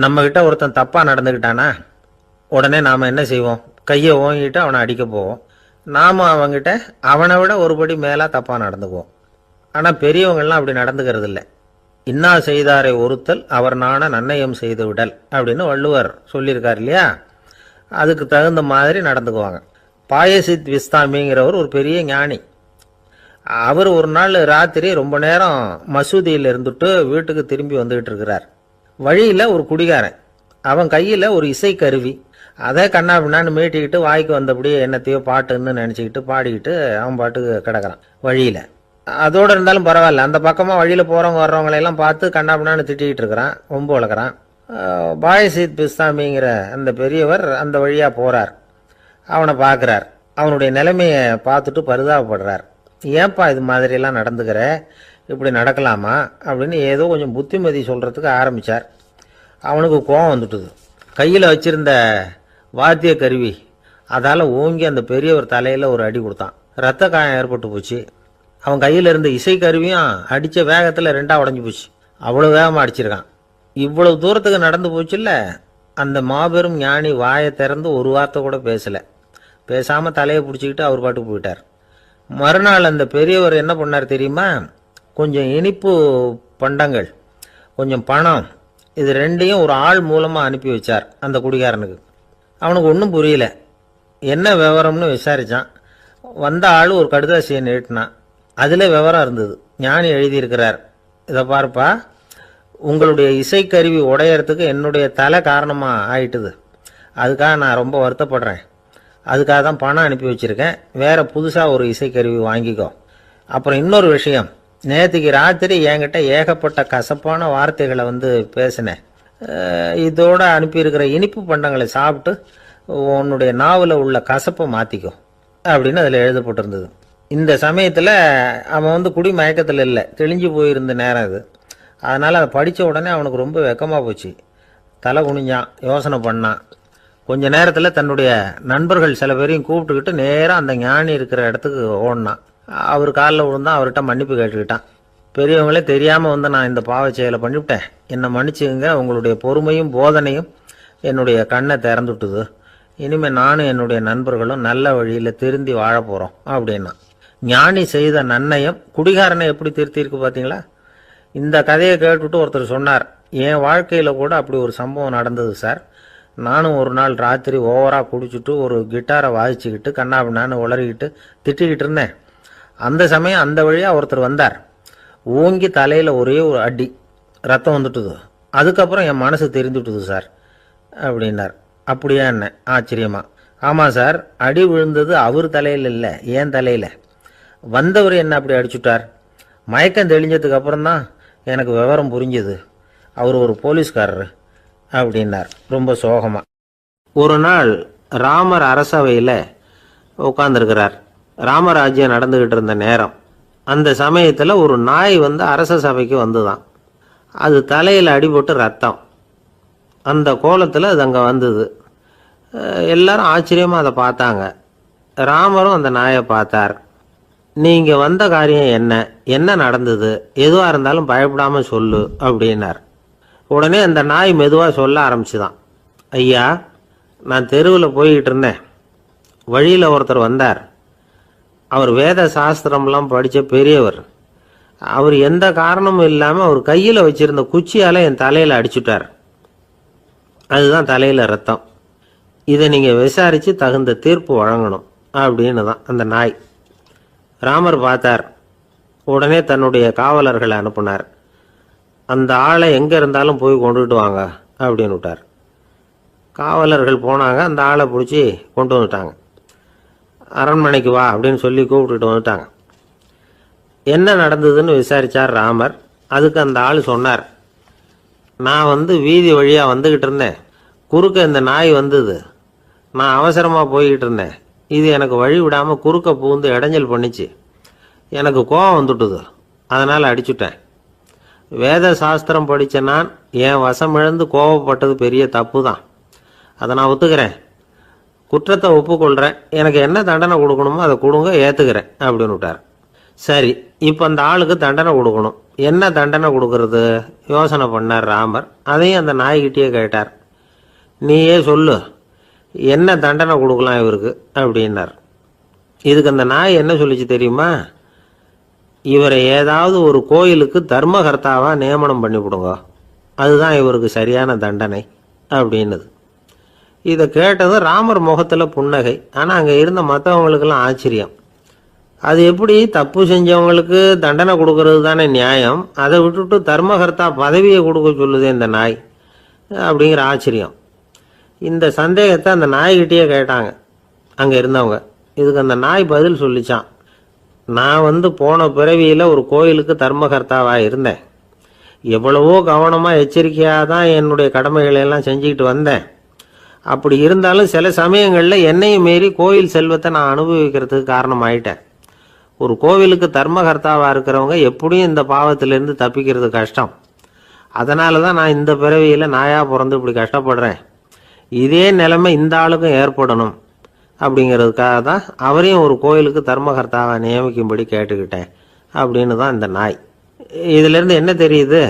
நம்மக்கிட்ட ஒருத்தன் தப்பாக நடந்துக்கிட்டானா உடனே நாம் என்ன செய்வோம்? கையை ஓங்கிட்டு அவனை அடிக்க போவோம். நாம் அவங்ககிட்ட அவனை விட ஒருபடி மேலே தப்பாக நடந்துக்குவோம். ஆனால் பெரியவங்கள்லாம் அப்படி நடந்துக்கிறது இல்லை. இன்னா செய்தாரை ஒருத்தல் அவர் நாண நன்னயம் செய்து விடல் அப்படின்னு வள்ளுவர் சொல்லியிருக்கார் இல்லையா? அதுக்கு தகுந்த மாதிரி நடந்துக்குவாங்க. பாயசித் விஸ்தாமிங்கிறவர் ஒரு பெரிய ஞானி. அவர் ஒரு நாள் ராத்திரி ரொம்ப நேரம் மசூதியில் இருந்துட்டு வீட்டுக்கு திரும்பி வந்துகிட்டு இருக்கிறார். வழியில் ஒரு குடிகாரன், அவன் கையில் ஒரு இசைக்கருவி, அதை கண்ணா பின்னான்னு மீட்டிக்கிட்டு வாய்க்கு வந்தபடியே என்னத்தையோ பாட்டுன்னு நினச்சிக்கிட்டு பாடிக்கிட்டு அவன் பாட்டுக்கு கிடக்கிறான் வழியில். அதோடு இருந்தாலும் பரவாயில்ல, அந்த பக்கமாக வழியில் போகிறவங்க வர்றவங்களையெல்லாம் பார்த்து கண்ணா பின்னான்னு திட்டிக்கிட்டு இருக்கிறான், ரொம்ப வளர்க்குறான். பாயசித் பிஸ்தாமிங்கிற அந்த பெரியவர் அந்த வழியாக போகிறார். அவனை பார்க்குறார். அவனுடைய நிலைமையை பார்த்துட்டு பரிதாபப்படுறார். ஏன்பா இது மாதிரியெல்லாம் நடந்துக்கிற, இப்படி நடக்கலாமா அப்படின்னு ஏதோ கொஞ்சம் புத்திமதி சொல்கிறதுக்கு ஆரம்பித்தார். அவனுக்கு கோபம் வந்துட்டுது. கையில் வச்சிருந்த வாத்திய கருவி அதால் ஓங்கி அந்த பெரியவர் தலையில் ஒரு அடி கொடுத்தான். ரத்த காயம் ஏற்பட்டு போச்சு. அவன் கையில் இருந்த இசைக்கருவியும் அடித்த வேகத்தில் ரெண்டாக உடஞ்சி போச்சு. அவ்வளோ வேகமாக அடிச்சிருக்கான். இவ்வளவு தூரத்துக்கு நடந்து போச்சுல்ல, அந்த மாபெரும் ஞானி வாயை திறந்து ஒரு வார்த்தை கூட பேசலை. பேசாமல் தலையை பிடிச்சிக்கிட்டு அவர் பாட்டுக்கு போயிட்டார். மறுநாள் அந்த பெரியவர் என்ன பண்ணார் தெரியுமா? கொஞ்சம் இனிப்பு பண்டங்கள், கொஞ்சம் பணம், இது ரெண்டையும் ஒரு ஆள் மூலமாக அனுப்பி வச்சார் அந்த குடிகாரனுக்கு. அவனுக்கு ஒன்றும் புரியல. என்ன விவரம்னு விசாரித்தான். வந்த ஆள் ஒரு கடுதாசியை நீட்டினான். அதில் விவரம் இருந்தது. ஞானி எழுதியிருக்கிறார், இதை பார்ப்பா, உங்களுடைய இசைக்கருவி உடையறதுக்கு என்னுடைய தலை காரணமாக ஆயிட்டுது. அதுக்காக நான் ரொம்ப வருத்தப்படுறேன். அதுக்காக தான் பணம் அனுப்பி வச்சுருக்கேன். வேறு புதுசாக ஒரு இசைக்கருவி வாங்கிக்கோ. அப்புறம் இன்னொரு விஷயம், நேற்றுக்கு ராத்திரி என்கிட்ட ஏகப்பட்ட கசப்பான வார்த்தைகளை பேசினேன். இதோடு அனுப்பியிருக்கிற இனிப்பு பண்டங்களை சாப்பிட்டு உன்னுடைய நாவில் உள்ள கசப்பை மாற்றிக்கோ அப்படின்னு அதில் எழுதப்பட்டிருந்தது. இந்த சமயத்தில் அவன் குடி மயக்கத்தில் இல்லை, தெளிஞ்சு போயிருந்த நேரம் அது. அதனால் அதை படித்த உடனே அவனுக்கு ரொம்ப வெக்கமாக போச்சு. தலை குனிஞ்சான், யோசனை பண்ணான். கொஞ்ச நேரத்தில் தன்னுடைய நண்பர்கள் சில பேரையும் கூப்பிட்டுக்கிட்டு நேராக அந்த ஞானி இருக்கிற இடத்துக்கு ஓடினான். அவர் காலில் விழுந்தான். அவர்கிட்ட மன்னிப்பு கேட்டுக்கிட்டான். பெரியவங்களே தெரியாமல் நான் இந்த பாவ செயலை பண்ணிவிட்டேன், என்னை மன்னிச்சுங்க. உங்களுடைய பொறுமையும் போதனையும் என்னுடைய கண்ணை திறந்துட்டுது. இனிமேல் நானும் என்னுடைய நண்பர்களும் நல்ல வழியில் திருந்தி வாழ போகிறோம் அப்படின்னா. ஞானி செய்த நன்னயம் குடிகாரனை எப்படி திருத்திருக்கு பார்த்தீங்களா? இந்த கதையை கேட்டுவிட்டு ஒருத்தர் சொன்னார், என் வாழ்க்கையில் கூட அப்படி ஒரு சம்பவம் நடந்தது சார். நானும் ஒரு நாள் ராத்திரி ஓவராக குடிச்சிட்டு ஒரு கிட்டாரை வாசிச்சுக்கிட்டு கண்ணாபின்னான்னு உளறிக்கிட்டு திட்டிக்கிட்டு இருந்தேன். அந்த சமயம் அந்த வழியாக ஒருத்தர் வந்தார். ஓங்கி தலையில் ஒரே ஒரு அடி, ரத்தம் வந்துட்டுது. அதுக்கப்புறம் என் மனசு தெரிந்துட்டுது சார் அப்படின்னார். அப்படியா என்ன ஆச்சரியமா? ஆமாம் சார், அடி விழுந்தது அவர் தலையில் இல்லை, என் தலையில். வந்தவர் என்ன அப்படி அடிச்சுட்டார். மயக்கம் தெளிஞ்சதுக்கு அப்புறம்தான் எனக்கு விவரம் புரிஞ்சுது. அவர் ஒரு போலீஸ்காரர் அப்படின்னார் ரொம்ப சோகமாக. ஒரு நாள் ராமர் அரசவையில் உட்கார்ந்துருக்கிறார். ராமராஜ்யம் நடந்துக்கிட்டு இருந்த நேரம். அந்த சமயத்தில் ஒரு நாய் அரச சபைக்கு வந்துதான். அது தலையில் அடிபட்டு ரத்தம். அந்த கோலத்தில் அது அங்கே வந்தது. எல்லாரும் ஆச்சரியமாக அதை பார்த்தாங்க. ராமரும் அந்த நாயை பார்த்தார். நீங்கள் வந்த காரியம் என்ன, என்ன நடந்தது, எதுவாக இருந்தாலும் பயப்படாமல் சொல்லு அப்படின்னார். உடனே அந்த நாய் மெதுவாக சொல்ல ஆரம்பிச்சுதான். ஐயா, நான் தெருவில் போய்கிட்டு இருந்தேன். வழியில் ஒருத்தர் வந்தார். அவர் வேத சாஸ்திரம்லாம் படித்த பெரியவர். அவர் எந்த காரணமும் இல்லாமல் அவர் கையில் வச்சிருந்த குச்சியால் என் தலையில் அடிச்சுட்டார். அதுதான் தலையில் ரத்தம். இதை நீங்கள் விசாரித்து தகுந்த தீர்ப்பு வழங்கணும் அப்படின்னு தான் அந்த நாய். ராமர் பார்த்தார். உடனே தன்னுடைய காவலர்களை அனுப்புனார். அந்த ஆளை எங்கே இருந்தாலும் போய் கொண்டுகிட்டு வாங்க அப்படின்னு விட்டார். காவலர்கள் போனாங்க. அந்த ஆளை பிடிச்சி கொண்டு வந்துட்டாங்க. அரண்மனைக்கு வா அப்படின்னு சொல்லி கூப்பிட்டுட்டு வந்துட்டாங்க. என்ன நடந்ததுன்னு விசாரித்தார் ராமர். அதுக்கு அந்த ஆள் சொன்னார், நான் வீதி வழியாக வந்துக்கிட்டு இருந்தேன். குறுக்க இந்த நாய் வந்தது. நான் அவசரமாக போய்கிட்டு இருந்தேன். இது எனக்கு வழி விடாமல் குறுக்க பூந்து இடைஞ்சல் பண்ணிச்சு. எனக்கு கோபம் வந்துட்டுது. அதனால் அடிச்சுட்டேன். வேத சாஸ்திரம் படித்த நான் என் வசம் இழந்து கோபப்பட்டது பெரிய தப்பு தான். அதை நான் ஒத்துக்கிறேன். குற்றத்தை ஒப்புக்கொள்கிறேன். எனக்கு என்ன தண்டனை கொடுக்கணுமோ அதை கொடுங்க, ஏற்றுக்கிறேன் அப்படின்னு விட்டார். சரி, இப்போ அந்த ஆளுக்கு தண்டனை கொடுக்கணும். என்ன தண்டனை கொடுக்கறது யோசனை பண்ணார் ராமர். அதையும் அந்த நாய்கிட்டே கேட்டார். நீயே சொல்லு, என்ன தண்டனை கொடுக்கலாம் இவருக்கு அப்படின்னார். இதுக்கு அந்த நாய் என்ன சொல்லிச்சு தெரியுமா? இவரை ஏதாவது ஒரு கோயிலுக்கு தர்மகர்த்தாவா நியமனம் பண்ணிவிடுங்க, அதுதான் இவருக்கு சரியான தண்டனை அப்படின்னுது. இதை கேட்டதும் ராமர் முகத்தில் புன்னகை. ஆனால் அங்கே இருந்த மற்றவங்களுக்கெல்லாம் ஆச்சரியம். அது எப்படி, தப்பு செஞ்சவங்களுக்கு தண்டனை கொடுக்கறது தானே நியாயம், அதை விட்டுட்டு தர்மகர்த்தா பதவியை கொடுக்க சொல்லுதே இந்த நாய் அப்படிங்கிற ஆச்சரியம். இந்த சந்தேகத்தை அந்த நாய்கிட்டேயே கேட்டாங்க அங்கே இருந்தவங்க. இதுக்கு அந்த நாய் பதில் சொல்லிச்சான். நான் போன பிறவியில் ஒரு கோயிலுக்கு தர்மகர்த்தாவாக இருந்தேன். எவ்வளவோ கவனமாக எச்சரிக்கையாக தான் என்னுடைய கடமைகளை எல்லாம் செஞ்சுக்கிட்டு வந்தேன். அப்படி இருந்தாலும் சில சமயங்களில் என்னையும் மீறி கோயில் செல்வத்தை நான் அனுபவிக்கிறதுக்கு காரணமாயிட்டேன். ஒரு கோவிலுக்கு தர்மகர்த்தாவாக இருக்கிறவங்க எப்படியும் இந்த பாவத்திலேருந்து தப்பிக்கிறது கஷ்டம். அதனால தான் நான் இந்த பிறவியில் நாயாக பிறந்து இப்படி கஷ்டப்படுறேன். இதே நிலைமை இந்த ஆளுக்கும் ஏற்படணும் அப்படிங்கிறதுக்காக தான் அவரையும் ஒரு கோயிலுக்கு தர்மகர்த்தாவை நியமிக்கும்படி கேட்டுக்கிட்டேன் அப்படின்னு தான் இந்த நாய். இதிலேருந்து என்ன தெரியுது?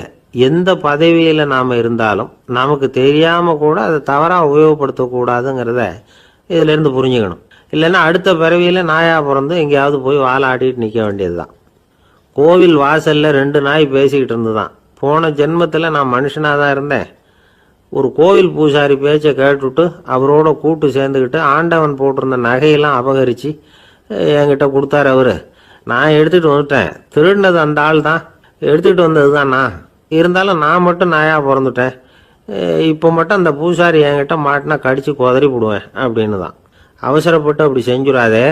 எந்த பதவியில் நாம் இருந்தாலும் நமக்கு தெரியாமல் கூட அதை தவறாக உபயோகப்படுத்தக்கூடாதுங்கிறத இதிலேருந்து புரிஞ்சுக்கணும். இல்லைன்னா அடுத்த பிறவியில் நாயாக பிறந்து எங்கேயாவது போய் வாழை ஆட்டிட்டு நிற்க வேண்டியது தான். கோவில் வாசலில் 2 நாய் பேசிக்கிட்டு இருந்துதான். போன ஜென்மத்தில் நான் மனுஷனாக தான் இருந்தேன். ஒரு கோவில் பூசாரி பேச்சை கேட்டுவிட்டு அவரோட கூட்டு சேர்ந்துக்கிட்டு ஆண்டவன் போட்டிருந்த நகையெல்லாம் அபகரித்து என்கிட்ட கொடுத்தாரு அவர். நான் எடுத்துகிட்டு வந்துட்டேன். திருடினது அந்த ஆள் தான், எடுத்துக்கிட்டு வந்தது தான் நான். இருந்தாலும் நான் மட்டும் நாயாக பிறந்துட்டேன். இப்போ மட்டும் அந்த பூசாரி என்கிட்ட மாட்டினா கடித்து குதறி விடுவேன் அப்படின்னு தான். அவசரப்பட்டு அப்படி செஞ்சுடாதே,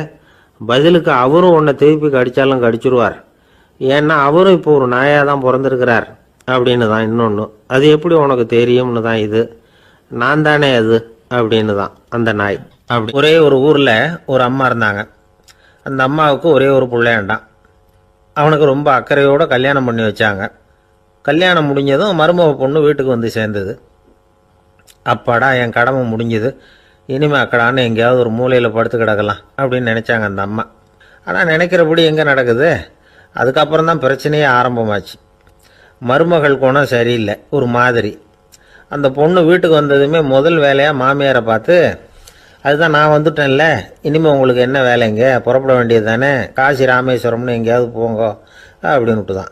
பதிலுக்கு அவரும் உன்னை திருப்பி கடித்தாலும் கடிச்சிருவார். ஏன்னா அவரும் இப்போ ஒரு நாயாக தான் பிறந்திருக்கிறார் அப்படின்னு தான் இன்னொன்று. அது எப்படி உனக்கு தெரியும்னு தான் இது. நான் தானே அது அப்படின்னு தான் அந்த நாய். அப்படி ஒரே ஒரு ஊரில் ஒரு அம்மா இருந்தாங்க. அந்த அம்மாவுக்கு ஒரே ஒரு பிள்ளையாண்டான். அவனுக்கு ரொம்ப அக்கறையோடு கல்யாணம் பண்ணி வச்சாங்க. கல்யாணம் முடிஞ்சதும் மருமக பொண்ணு வீட்டுக்கு வந்து சேர்ந்தது. அப்பாடா, என் கடமை முடிஞ்சது, இனிமே அக்கடான்னு எங்கேயாவது ஒரு மூலையில் படுத்து கிடக்கலாம் அப்படின்னு நினச்சாங்க அந்த அம்மா. ஆனால் நினைக்கிறபடி எங்கே நடக்குது? அதுக்கப்புறம் தான் பிரச்சனையே ஆரம்பமாச்சு. மருமகள் குணம் சரியில்லை, ஒரு மாதிரி. அந்த பொண்ணு வீட்டுக்கு வந்ததுமே முதல் வேலையாக மாமியாரை பார்த்து, அதுதான் நான் வந்துட்டேன்ல, இனிமேல் உங்களுக்கு என்ன வேலைங்க, புறப்பட வேண்டியது தானே, காசி ராமேஸ்வரம்னு எங்கேயாவது போங்க அப்படின்னுட்டு தான்.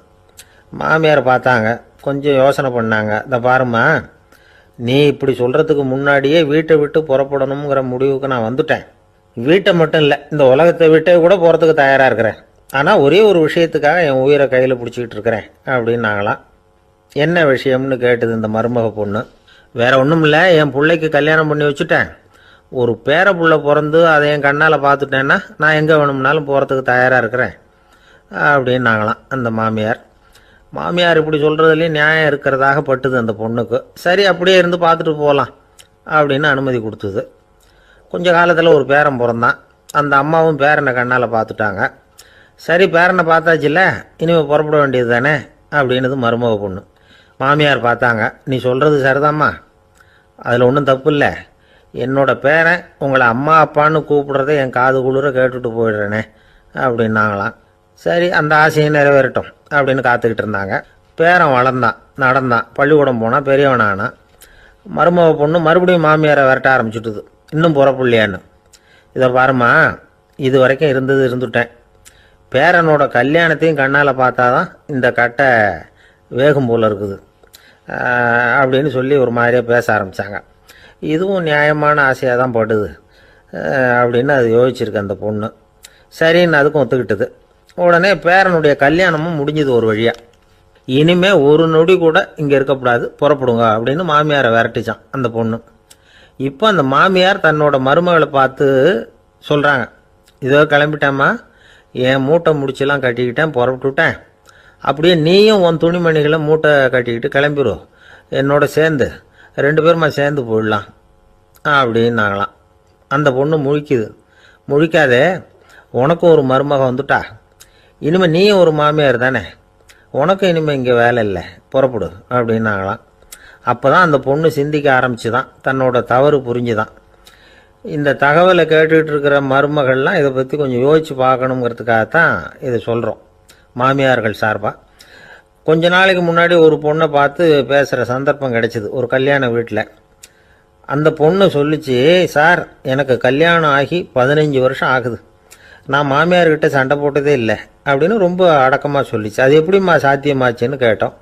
மாமியாரை பார்த்தாங்க, கொஞ்சம் யோசனை பண்ணாங்க. இந்த பாருமா, நீ இப்படி சொல்கிறதுக்கு முன்னாடியே வீட்டை விட்டு புறப்படணுங்கிற முடிவுக்கு நான் வந்துட்டேன். வீட்டை மட்டும் இல்லை, இந்த உலகத்தை விட்டே கூட போகிறதுக்கு தயாராக இருக்கிறேன். ஆனால் ஒரே ஒரு விஷயத்துக்காக என் உயிரை கையில் பிடிச்சிக்கிட்டு இருக்கிறேன் அப்படின்னாங்களாம். என்ன விஷயம்னு கேட்டது இந்த மருமக பொண்ணு. வேற ஒன்றும் இல்லை, என் பிள்ளைக்கு கல்யாணம் பண்ணி வச்சுட்டேன். ஒரு பேர புள்ள பிறந்து அதை என் கண்ணால் பார்த்துட்டேன்னா நான் எங்கே வேணும்னாலும் போகிறதுக்கு தயாராக இருக்கிறேன் அப்படின்னாங்களாம் அந்த மாமியார். மாமியார் இப்படி சொல்கிறதுலேயும் நியாயம் இருக்கிறதாக பட்டுது அந்த பொண்ணுக்கு. சரி, அப்படியே இருந்து பார்த்துட்டு போகலாம் அப்படின்னு அனுமதி கொடுத்தது. கொஞ்ச காலத்தில் ஒரு பேரன் பிறந்தான். அந்த அம்மாவும் பேரனை கண்ணால் பார்த்துட்டாங்க. சரி, பேரனை பார்த்தாச்சுல்ல, இனிமேல் புறப்பட வேண்டியது தானே அப்படின்னது மருமக பொண்ணு. மாமியார் பார்த்தாங்க, நீ சொல்கிறது சரிதாம்மா, அதில் ஒன்றும் தப்பு இல்லை. என்னோட பேரன் உங்களை அம்மா அப்பான்னு கூப்பிடுறதை என் காது குளிர கேட்டுட்டு போயிடுறேனே அப்படின்னாங்களாம். சரி, அந்த ஆசையை நிறைவேறட்டும் அப்படின்னு காத்துக்கிட்டு இருந்தாங்க. பேரன் வளர்ந்தான், நடந்தான், பள்ளிக்கூடம் போனால், பெரியவனானா. மருமக பொண்ணு மறுபடியும் மாமியாரை விரட்ட ஆரம்பிச்சுட்டுது, இன்னும் புறப்புள்ளையான்னு. இதை பாருமா, இது வரைக்கும் இருந்துட்டேன். பேரனோட கல்யாணத்தையும் கண்ணால் பார்த்தா தான் இந்த கட்டை வேகும் போல் இருக்குது அப்படின்னு சொல்லி ஒரு மாதிரியாக பேச ஆரம்பித்தாங்க. இதுவும் நியாயமான ஆசையாக தான் படுது அப்படின்னு அது யோசிச்சிருக்கு அந்த பொண்ணு. சரின்னு அதுக்கும் ஒத்துக்கிட்டது. உடனே பேரனுடைய கல்யாணமும் முடிஞ்சது ஒரு வழியாக. இனிமே ஒரு நொடி கூட இங்கே இருக்கக்கூடாது, புறப்படுங்க அப்படின்னு மாமியாரை விரட்டிச்சான் அந்த பொண்ணு. இப்போ அந்த மாமியார் தன்னோட மருமகளை பார்த்து சொல்கிறாங்க, இதோ கிளம்பிட்டேம்மா, என் மூட்டை முடிச்செல்லாம் கட்டிக்கிட்டேன், புறப்பட்டுவிட்டேன். அப்படியே நீயும் உன் துணிமணிகளை மூட்டை கட்டிக்கிட்டு கிளம்பிடும், என்னோட சேர்ந்து 2 பேருமா சேர்ந்து போயிடலாம் அப்படின்னாங்களாம். அந்த பொண்ணு முழிக்குது. முழிக்காதே, உனக்கும் ஒரு மருமக வந்துட்டா, இனிமேல் நீயும் ஒரு மாமியார் தானே, உனக்கும் இனிமேல் இங்கே வேலை இல்லை, புறப்படு அப்படின்னாங்களாம். அப்போ தான் அந்த பொண்ணு சிந்திக்க ஆரம்பிச்சுதான், தன்னோட தவறு புரிஞ்சுதான். இந்த தகவலை கேட்டுக்கிட்டு இருக்கிற மருமகள்லாம் இதை பற்றி கொஞ்சம் யோசித்து பார்க்கணுங்கிறதுக்காகத்தான் இதை சொல்கிறோம். மாமியார்கள் சார்பாக. கொஞ்ச நாளைக்கு முன்னாடி ஒரு பொண்ணை பார்த்து பேசுகிற சந்தர்ப்பம் கிடைச்சிது ஒரு கல்யாண வீட்டில். அந்த பொண்ணு சொல்லிச்சு, சார் எனக்கு கல்யாணம் ஆகி 15 வருஷம் ஆகுது, நான் மாமியார்கிட்ட சண்டை போட்டதே இல்லை அப்படின்னு ரொம்ப அடக்கமாக சொல்லிச்சு. அது எப்படிம்மா சாத்தியமாச்சுன்னு கேட்டோம்.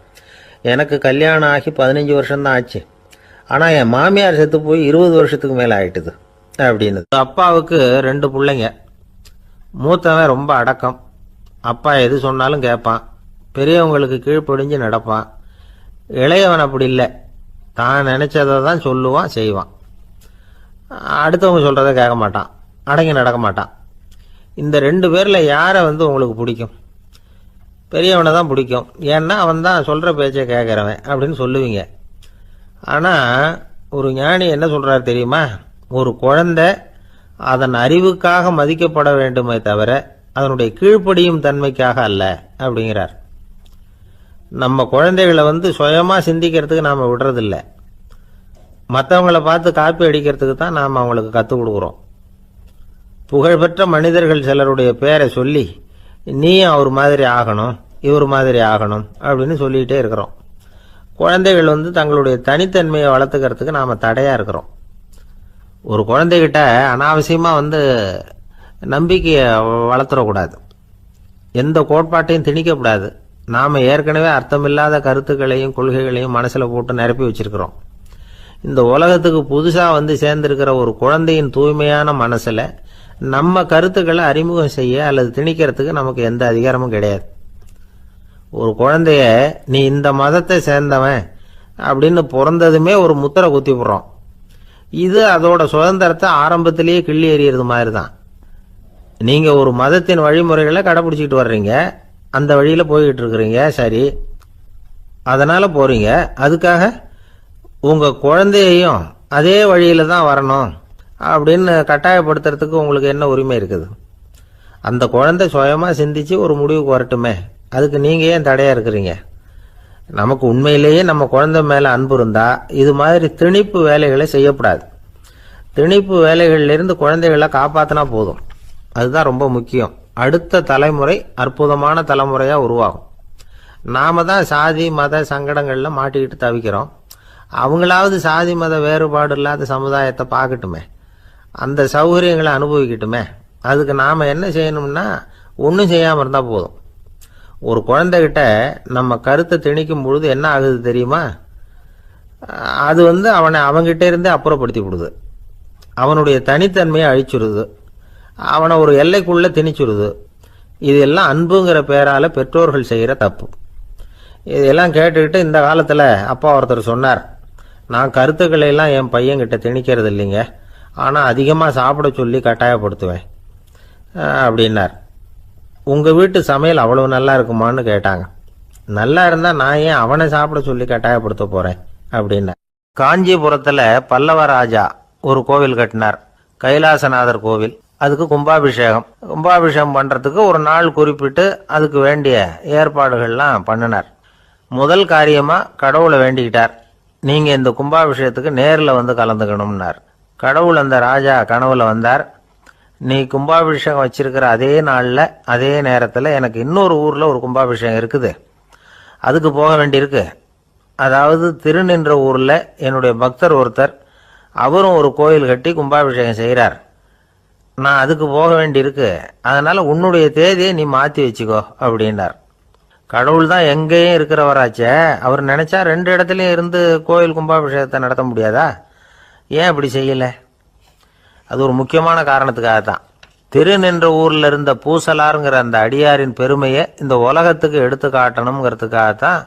எனக்கு கல்யாணம் ஆகி 15 வருஷம்தான் ஆச்சு, ஆனால் என் மாமியார் செத்து போய் 20 வருஷத்துக்கு மேலே ஆயிட்டுது அப்படின்னு. அப்பாவுக்கு 2 பிள்ளைங்க. மூத்தவன் ரொம்ப அடக்கம், அப்பா எது சொன்னாலும் கேட்பான், பெரியவங்களுக்கு கீழ்ப்படிஞ்சு நடப்பான். இளையவன் அப்படி இல்லை, தான் நினைச்சதை தான் சொல்லுவான் செய்வான், அடுத்தவங்க சொல்கிறத கேட்க மாட்டான், அடங்கி நடக்க மாட்டான். இந்த 2 பேரில் யாரை உங்களுக்கு பிடிக்கும்? பெரியவனை தான் பிடிக்கும், ஏன்னா அவன் தான் சொல்கிற பேச்சை கேட்குறவன் அப்படின்னு சொல்லுவீங்க. ஆனால் ஒரு ஞானி என்ன சொல்கிறார் தெரியுமா? ஒரு குழந்தை அதன் அறிவுக்காக மதிக்கப்பட வேண்டுமே தவிர அதனுடைய கீழ்ப்படியும் தன்மைக்காக அல்ல அப்படிங்கிறார். நம்ம குழந்தைகளை சுயமாக சிந்திக்கிறதுக்கு நாம் விடுறதில்ல, மற்றவங்களை பார்த்து காப்பி அடிக்கிறதுக்கு தான் நாம் அவங்களுக்கு கற்றுக் கொடுக்குறோம். புகழ்பெற்ற மனிதர்கள் சிலருடைய பேரை சொல்லி நீயும் அவர் மாதிரி ஆகணும், இவர் மாதிரி ஆகணும் அப்படின்னு சொல்லிகிட்டே இருக்கிறோம். குழந்தைகள் தங்களுடைய தனித்தன்மையை வளர்த்துக்கிறதுக்கு நாம் தடையாக இருக்கிறோம். ஒரு குழந்தைகிட்ட அனாவசியமாக நம்பிக்கையை வளர்த்துடக்கூடாது, எந்த கோட்பாட்டையும் திணிக்கக்கூடாது. நாம் ஏற்கனவே அர்த்தமில்லாத கருத்துக்களையும் கொள்கைகளையும் மனசில் போட்டு நிரப்பி வச்சிருக்கிறோம். இந்த உலகத்துக்கு புதுசாக சேர்ந்திருக்கிற ஒரு குழந்தையின் தூய்மையான மனசில் நம்ம கருத்துக்களை அறிமுகம் செய்ய அல்லது திணிக்கிறதுக்கு நமக்கு எந்த அதிகாரமும் கிடையாது. ஒரு குழந்தைய நீ இந்த மதத்தை சேர்ந்தவன் அப்படின்னு பிறந்ததுமே ஒரு முத்திரை குத்தி விடுறோம். இது அதோட சுதந்திரத்தை ஆரம்பத்திலேயே கிள்ளி எறிகிறது மாதிரி தான். நீங்கள் ஒரு மதத்தின் வழிமுறைகளை கடைப்பிடிச்சிக்கிட்டு வர்றீங்க, அந்த வழியில் போய்கிட்டு இருக்கிறீங்க, சரி, அதனால் போகிறீங்க. அதுக்காக உங்கள் குழந்தையையும் அதே வழியில் தான் வரணும் அப்படின்னு கட்டாயப்படுத்துறதுக்கு உங்களுக்கு என்ன உரிமை இருக்குது? அந்த குழந்தை சுயமாக சிந்திச்சு ஒரு முடிவுக்கு வரட்டுமே, அதுக்கு நீங்கள் ஏன் தடையாக இருக்கிறீங்க? நமக்கு உண்மையிலேயே நம்ம குழந்தை மேலே அன்பு இருந்தால் இது மாதிரி திணிப்பு வேலைகளை செய்யக்கூடாது. திணிப்பு வேலைகளிலிருந்து குழந்தைகளை காப்பாற்றினா போதும், அதுதான் ரொம்ப முக்கியம். அடுத்த தலைமுறை அற்புதமான தலைமுறையாக உருவாகும். நாம தான் சாதி மத சங்கடங்களில் மாட்டிக்கிட்டு தவிக்கிறோம். அவங்களாவது சாதி மத வேறுபாடு இல்லாத சமுதாயத்தை பார்க்கட்டுமே, அந்த சௌகரியங்களை அனுபவிக்கட்டுமே. அதுக்கு நாம் என்ன செய்யணும்னா ஒன்றும் செய்யாமல் இருந்தால் போதும். ஒரு குழந்தைகிட்ட நம்ம கருத்தை திணிக்கும் பொழுது என்ன ஆகுது தெரியுமா? அது அவனை அவங்கிட்ட இருந்தே அப்புறப்படுத்தி விடுது, அவனுடைய தனித்தன்மையை அழிச்சுடுது, அவனை ஒரு எல்லைக்குள்ளே திணிச்சுடுது. இதெல்லாம் அன்புங்கிற பேரால் பெற்றோர்கள் செய்கிற தப்பு. இதெல்லாம் கேட்டுக்கிட்டு இந்த காலத்தில் அப்பா ஒருத்தர் சொன்னார், நான் கருத்துக்களை எல்லாம் என் பையன்கிட்ட திணிக்கிறது இல்லைங்க, ஆனால் அதிகமாக சாப்பிட சொல்லி கட்டாயப்படுத்துவேன் அப்படின்னார். உங்கள் வீட்டு சமையல் அவ்வளவு நல்லா இருக்குமான்னு கேட்டாங்க. நல்லா இருந்தால் நான் ஏன் அவனை சாப்பிட சொல்லி கட்டாயப்படுத்த போகிறேன் அப்படின்னார். காஞ்சிபுரத்தில் பல்லவ ராஜா ஒரு கோவில் கட்டினார், கைலாசநாதர் கோவில். அதுக்கு கும்பாபிஷேகம் பண்ணுறதுக்கு ஒரு நாள் குறிப்பிட்டு அதுக்கு வேண்டிய ஏற்பாடுகள்லாம் பண்ணினார். முதல் காரியமாக கடவுளை வேண்டிக்கிட்டார், நீங்கள் இந்த கும்பாபிஷேகத்துக்கு நேரில் கலந்துக்கணும்னார். கடவுள் அந்த ராஜா கனவுல வந்தார், நீ கும்பாபிஷேகம் வச்சிருக்கிற அதே நாளில் அதே நேரத்தில் எனக்கு இன்னொரு ஊரில் ஒரு கும்பாபிஷேகம் இருக்குது, அதுக்கு போக வேண்டியிருக்கு. அதாவது திருநின்ற ஊரில் என்னுடைய பக்தர் ஒருத்தர், அவரும் ஒரு கோயில் கட்டி கும்பாபிஷேகம் செய்கிறார், நான் அதுக்கு போக வேண்டியிருக்கு, அதனால் உன்னுடைய தேதியை நீ மாற்றி வச்சுக்கோ அப்படின்னார். கடவுள் தான் எங்கேயும் இருக்கிறவராச்சே, அவர் நினச்சா 2 இடத்துலையும் இருந்து கோயில் கும்பாபிஷேகத்தை நடத்த முடியாதா? ஏன் அப்படி செய்யலை? அது ஒரு முக்கியமான காரணத்துக்காக தான். திருநின்ற ஊரில் இருந்த பூசலாருங்கிற அந்த அடியாரின் பெருமையை இந்த உலகத்துக்கு எடுத்து காட்டணுங்கிறதுக்காகத்தான்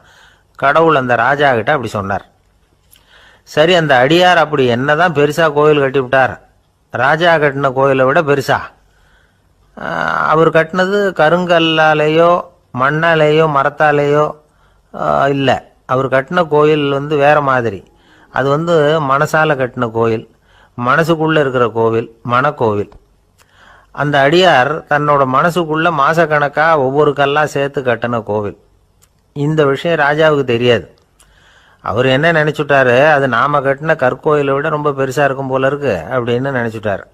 கடவுள் அந்த ராஜா கிட்ட அப்படி சொன்னார். சரி, அந்த அடியார் அப்படி என்னதான் பெருசாக கோயில் கட்டிவிட்டார்? ராஜா கட்டின கோயிலை விட பெருசா? அவர் கட்டினது கருங்கல்லாலேயோ மண்ணாலேயோ மரத்தாலேயோ இல்லை. அவர் கட்டின கோயில் வேற மாதிரி. அது மனசால கட்டின கோயில், மனசுக்குள்ளே இருக்கிற கோவில், மனக்கோவில். அந்த அடியார் தன்னோட மனசுக்குள்ள மாசக்கணக்காக ஒவ்வொரு கல்லாக சேர்த்து கட்டின கோவில். இந்த விஷயம் ராஜாவுக்கு தெரியாது. அவர் என்ன நினச்சுட்டாரு, அது நாம கட்டின கற்கோயிலை விட ரொம்ப பெருசாக இருக்கும் போல இருக்கு அப்படின்னு நினச்சிட்டார்.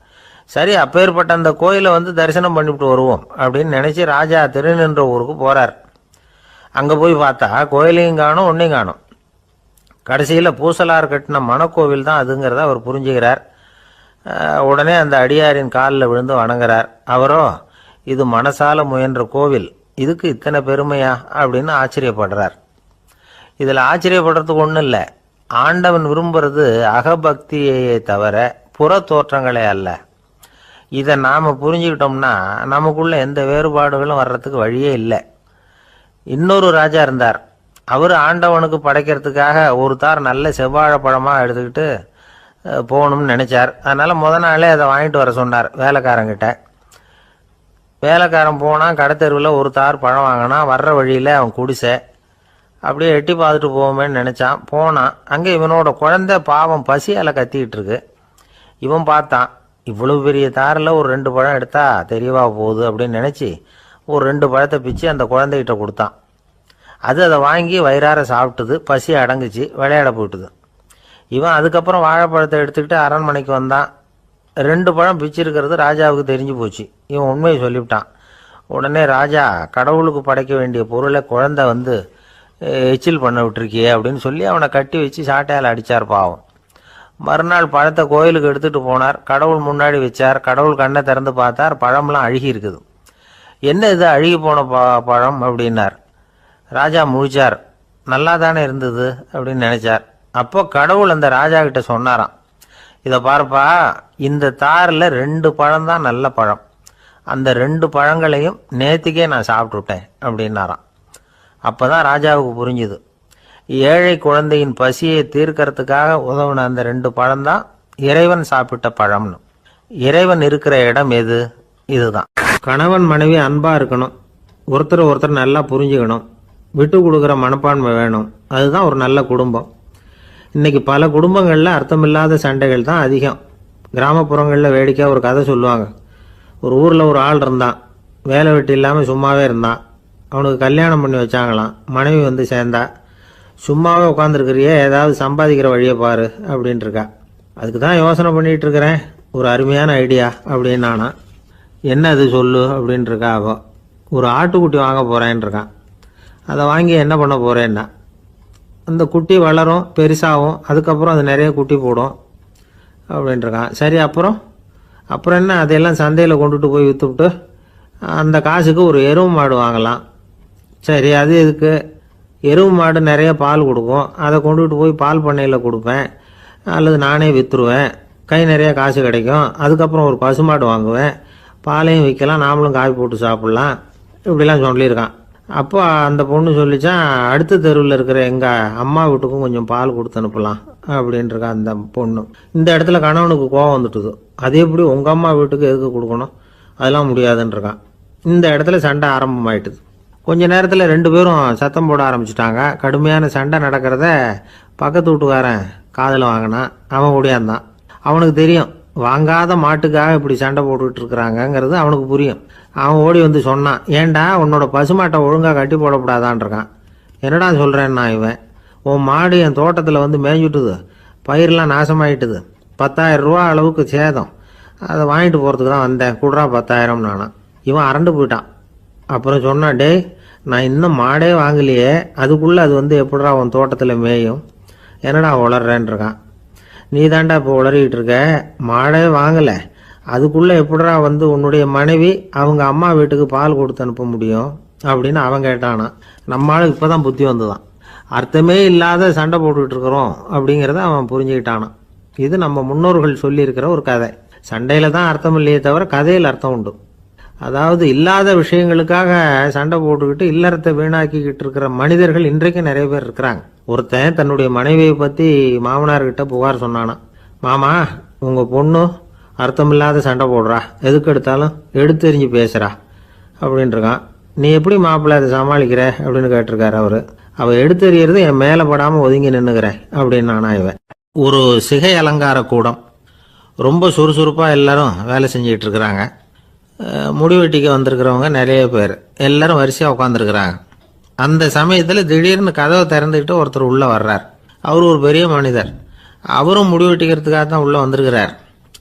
சரி, அப்பேற்பட்ட அந்த கோயிலை வந்து தரிசனம் பண்ணிவிட்டு வருவோம் அப்படின்னு நினைச்சு ராஜா திருநின்ற ஊருக்கு போறார். அங்க போய் பார்த்தா கோயிலையும் காணும், ஒன்னையும் காணும். கடைசியில் பூசலார் கட்டின மணக்கோவில் தான் அதுங்கிறத அவர் புரிஞ்சுக்கிறார். உடனே அந்த அடியாரின் காலில் விழுந்து வணங்குறார். அவரோ, இது மனசால முயன்ற கோவில், இதுக்கு இத்தனை பெருமையா அப்படின்னு ஆச்சரியப்படுறார். இதில் ஆச்சரியப்படுறதுக்கு ஒன்றும் இல்லை. ஆண்டவன் விரும்புறது அகபக்தியையே தவிர புற தோற்றங்களே அல்ல. இதை நாம் புரிஞ்சுக்கிட்டோம்னா நமக்குள்ள எந்த வேறுபாடுகளும் வர்றதுக்கு வழியே இல்லை. இன்னொரு ராஜா இருந்தார். அவர் ஆண்டவனுக்கு படைக்கிறதுக்காக ஒரு தார் நல்ல செவ்வாழைப்பழமாக எடுத்துக்கிட்டு போகணும்னு நினைச்சார். அதனால நாளே அதை வாங்கிட்டு வர சொன்னார் வேலைக்காரங்கிட்ட. வேலைக்காரன் போனால் கடைத்தெருவில் ஒரு தார் பழம் வாங்கினான். வர்ற வழியில் அவன் குடிசை. அப்படியே எட்டி பார்த்துட்டு போவோமேன்னு நினச்சான். போனான். அங்கே இவனோட குழந்தை பாவம் பசியால் கத்திக்கிட்டு இருக்கு. இவன் பார்த்தான், இவ்வளவு பெரிய தாரில் ஒரு 2 பழம் எடுத்தா தெரியவா போகுது அப்படின்னு நினச்சி ஒரு 2 பழத்தை பிச்சு அந்த குழந்தைகிட்ட கொடுத்தான். அது அதை வாங்கி வயிறார சாப்பிட்டுது. பசி அடங்குச்சு, விளையாட போயிட்டுது. இவன் அதுக்கப்புறம் வாழைப்பழத்தை எடுத்துக்கிட்டு அரண்மனைக்கு வந்தான். 2 பழம் பிச்சிருக்கிறது ராஜாவுக்கு தெரிஞ்சு போச்சு. இவன் உண்மையை சொல்லிவிட்டான். உடனே ராஜா, கடவுளுக்கு படைக்க வேண்டிய பொருளை குழந்தை வந்து எச்சில் பண்ண விட்டுருக்கியே அப்படின்னு சொல்லி அவனை கட்டி வச்சு சாட்டையால் அடித்தார். பாவம். மறுநாள் பழத்தை கோயிலுக்கு எடுத்துகிட்டு போனார். கடவுள் முன்னாடி வச்சார். கடவுள் கண்ணை திறந்து பார்த்தார். பழம்லாம் அழுகி இருக்குது. என்ன இது அழுகி போன பழம் அப்படின்னார். ராஜா முழிச்சார். நல்லா தானே இருந்தது அப்படின்னு நினைச்சார். அப்போ கடவுள் அந்த ராஜா கிட்ட சொன்னாராம், இதை பார்ப்பா, இந்த தாரில் 2 பழம் தான் நல்ல பழம். அந்த 2 பழங்களையும் நேத்திக்கே நான் சாப்பிட்டுட்டேன் அப்படின்னாராம். அப்போதான் ராஜாவுக்கு புரிஞ்சுது, ஏழை குழந்தையின் பசியை தீர்க்கறதுக்காக உதவுன அந்த 2 பழம்தான் இறைவன் சாப்பிட்ட பழம்னு. இறைவன் இருக்கிற இடம் எது? இதுதான். கணவன் மனைவி அன்பா இருக்கணும், ஒருத்தர் நல்லா புரிஞ்சுக்கணும், விட்டு கொடுக்குற மனப்பான்மை வேணும். அதுதான் ஒரு நல்ல குடும்பம். இன்னைக்கு பல குடும்பங்களில் அர்த்தமில்லாத சண்டைகள் தான் அதிகம். கிராமப்புறங்களில் வேடிக்கையாக ஒரு கதை சொல்லுவாங்க. ஒரு ஊரில் ஒரு ஆள் இருந்தான். வேலை வெட்டி இல்லாமல் சும்மாவே இருந்தான். அவனுக்கு கல்யாணம் பண்ணி வச்சாங்களாம். மனைவி வந்து சேர்ந்தா. சும்மாவே உட்காந்துருக்கிறியே, ஏதாவது சம்பாதிக்கிற வழியை பாரு அப்படின்ட்டு இருக்கா. அதுக்கு தான் யோசனை பண்ணிகிட்டு இருக்கிறேன், ஒரு அருமையான ஐடியா அப்படின்னு நானா. என்ன அது சொல்லு அப்படின்ட்டு இருக்கா. அவ ஒரு ஆட்டுக்குட்டி வாங்க போகிறேன்னு இருக்கான். அதை வாங்கி என்ன பண்ண போகிறேன்னா, அந்த குட்டி வளரும், பெருசாகும், அதுக்கப்புறம் அது நிறைய குட்டி போடும் அப்படின்ட்டுருக்கான். சரி, அப்புறம் என்ன, அதையெல்லாம் சந்தையில் கொண்டுட்டு போய் விற்றுவிட்டு அந்த காசுக்கு ஒரு எருவு மாடு வாங்கலாம். சரி, அது எதுக்கு? எருவு மாடு நிறைய பால் கொடுக்கும். அதை கொண்டுகிட்டு போய் பால் பண்ணையில் கொடுப்பேன், அல்லது நானே விற்றுருவேன், கை நிறைய காசு கிடைக்கும். அதுக்கப்புறம் ஒரு பசுமாடு வாங்குவேன், பாலையும் விற்கலாம், நாமளும் காய் போட்டு சாப்பிட்லாம், இப்படிலாம் சொல்லியிருக்கான். அப்போ அந்த பொண்ணு சொல்லிச்சான், அடுத்த தெருவில் இருக்கிற எங்கள் அம்மா வீட்டுக்கும் கொஞ்சம் பால் கொடுத்து அனுப்பலாம் அப்படின்ட்டுருக்கான் அந்த பொண்ணு. இந்த இடத்துல கணவனுக்கு கோபம் வந்துட்டுது. அது எப்படி உங்கள் அம்மா வீட்டுக்கு எதுக்கு கொடுக்கணும், அதெல்லாம் முடியாதுன்றிருக்கான். இந்த இடத்துல சண்டை ஆரம்பமாயிட்டுது. கொஞ்ச நேரத்தில் 2 பேரும் சத்தம் போட ஆரம்பிச்சிட்டாங்க. கடுமையான சண்டை நடக்கிறத பக்கத்து வீட்டுக்காரன் காதில் வாங்கினான். அவன் ஓடியாந்தான். அவனுக்கு தெரியும், வாங்காத மாட்டுக்காக இப்படி சண்டை போட்டுக்கிட்டு இருக்கிறாங்கங்கிறது அவனுக்கு புரியும். அவன் ஓடி வந்து சொன்னான், ஏண்டா உன்னோட பசுமாட்டை ஒழுங்காக கட்டி போடக்கூடாதான்ருக்கான். என்னடா சொல்கிறேன்னா, இவன் உன் மாடு என் தோட்டத்தில் வந்து மேய்ஞ்சுட்டுது, பயிரெலாம் நாசமாயிட்டுது, 10,000 ரூபா அளவுக்கு சேதம், அதை வாங்கிட்டு போகிறதுக்கு தான் வந்தேன், குடுறா 10,000 நானா. இவன் அரண்டு போயிட்டான். அப்புறம் சொன்னான், டேய், நான் இன்னும் மாடே வாங்கலையே, அதுக்குள்ளே அது வந்து எப்படிடா உன் தோட்டத்தில் மேயும், என்னடா உளர்றேன்ருக்கான். நீ தாண்டா இப்போ உளறிக்கிட்டு இருக்க, மாடே வாங்கலை, அதுக்குள்ளே எப்படிடா வந்து உன்னுடைய மனைவி அவங்க அம்மா வீட்டுக்கு பால் கொடுத்து அனுப்ப முடியும் அப்படின்னு அவன் கேட்டானா. நம்மளுக்கு இப்போ தான் புத்தி வந்துதான். அர்த்தமே இல்லாத சண்டை போட்டுக்கிட்டு இருக்கிறோம் அப்படிங்கிறத அவன் புரிஞ்சுக்கிட்டானான். இது நம்ம முன்னோர்கள் சொல்லியிருக்கிற ஒரு கதை. சண்டையில் தான் அர்த்தம் இல்லையே தவிர கதையில் அர்த்தம் உண்டு. அதாவது இல்லாத விஷயங்களுக்காக சண்டை போட்டுக்கிட்டு இல்லறத்தை வீணாக்கிக்கிட்டு இருக்கிற மனிதர்கள் இன்றைக்கு நிறைய பேர் இருக்கிறாங்க. ஒருத்தன் தன்னுடைய மனைவியை பற்றி மாமனார்கிட்ட புகார் சொன்னானா. மாமா, உங்கள் பொண்ணு அர்த்தமில்லாத சண்டை போடுறா, எதுக்கு எடுத்தாலும் எடுத்தெறிஞ்சு பேசுகிறா அப்படின்ட்டுருக்கான். நீ எப்படி மாப்பிள்ளை அதை சமாளிக்கிற அப்படின்னு கேட்டிருக்காரு அவர். அவள் எடுத்தெறியறது என் மேலே படாமல் ஒதுங்கி நின்றுக்கிறேன் அப்படின்னு நானா. இவன் ஒரு சிகை அலங்கார கூடம். ரொம்ப சுறுசுறுப்பாக எல்லாரும் வேலை செஞ்சுக்கிட்டு இருக்கிறாங்க. முடிவெட்டிக்கு வந்திருக்கிறவங்க நிறைய பேர், எல்லாரும் வரிசையாக உட்காந்துருக்குறாங்க. அந்த சமயத்தில் திடீர்னு கதவை திறந்துக்கிட்டு ஒருத்தர் உள்ளே வர்றார். அவர் ஒரு பெரிய மனிதர். அவரும் முடிவெட்டிக்கிறதுக்காக தான் உள்ளே வந்திருக்கிறார்.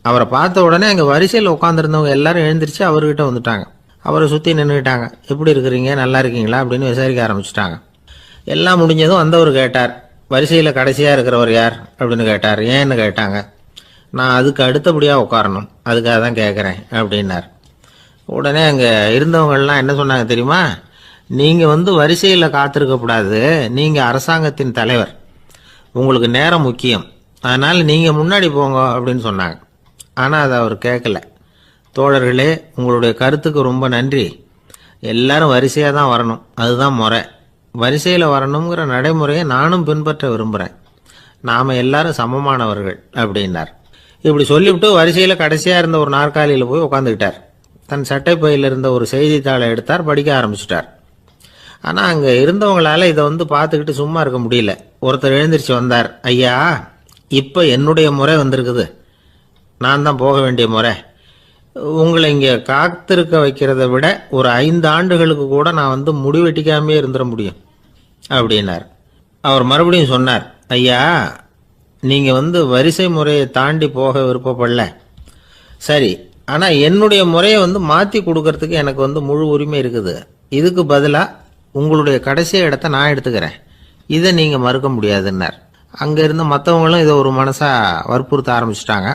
அவரை பார்த்த உடனே அங்கே வரிசையில் உட்காந்துருந்தவங்க எல்லாரும் எழுந்திரிச்சு அவர்கிட்ட வந்துட்டாங்க. அவரை சுற்றி நின்றுக்கிட்டாங்க. எப்படி இருக்கிறீங்க, நல்லா இருக்கீங்களா அப்படின்னு விசாரிக்க ஆரம்பிச்சிட்டாங்க. எல்லாம் முடிஞ்சதும் வந்தவர் கேட்டார், வரிசையில் கடைசியாக இருக்கிறவர் யார் அப்படின்னு கேட்டார். ஏன்னு கேட்டாங்க. நான் அதுக்கு அடுத்தபடியாக உட்காரணும், அதுக்காக தான் கேட்குறேன் அப்படின்னார். உடனே அங்கே இருந்தவங்கள்லாம் என்ன சொன்னாங்க தெரியுமா? நீங்கள் வரிசையில் காத்திருக்கக்கூடாது, நீங்கள் அரசாங்கத்தின் தலைவர், உங்களுக்கு நேரம் முக்கியம், அதனால் நீங்கள் முன்னாடி போங்க அப்படின்னு சொன்னாங்க. ஆனால் அதை அவர் கேட்கல. தோழர்களே, உங்களுடைய கருத்துக்கு ரொம்ப நன்றி. எல்லாரும் வரிசையாக தான் வரணும், அதுதான் முறை. வரிசையில் வரணுங்கிற நடைமுறையை நானும் பின்பற்ற விரும்புகிறேன். நாம் எல்லாரும் சமமானவர்கள் அப்படின்னார். இப்படி சொல்லிவிட்டு வரிசையில் கடைசியாக இருந்த ஒரு நாற்காலியில் போய் உட்காந்துக்கிட்டார். தன் சட்டை பையில் இருந்த ஒரு செய்தித்தாளை எடுத்தார், படிக்க ஆரம்பிச்சிட்டார். ஆனால் அங்கே இருந்தவங்களால இதை பார்த்துக்கிட்டு சும்மா இருக்க முடியல. ஒருத்தர் எழுந்திரிச்சு வந்தார். ஐயா, இப்போ என்னுடைய முறை வந்திருக்குது, நான் தான் போக வேண்டிய முறை. உங்களை இங்கே காத்திருக்க வைக்கிறத விட ஒரு 5 ஆண்டுகளுக்கு கூட நான் முடிவெட்டிக்காமே இருந்துட முடியும் அப்படின்னார். அவர் மறுபடியும் சொன்னார், ஐயா, நீங்கள் வரிசை முறையை தாண்டி போக விருப்பப்படல, சரி, ஆனால் என்னுடைய முறையை மாற்றி கொடுக்கறதுக்கு எனக்கு முழு உரிமை இருக்குது. இதுக்கு பதிலாக உங்களுடைய கடைசி இடத்த நான் எடுத்துக்கிறேன், இதை நீங்கள் மறுக்க முடியாதுன்னார். அங்கே இருந்த மற்றவங்களும் இதை ஒரு மனசாக வற்புறுத்த ஆரம்பிச்சிட்டாங்க.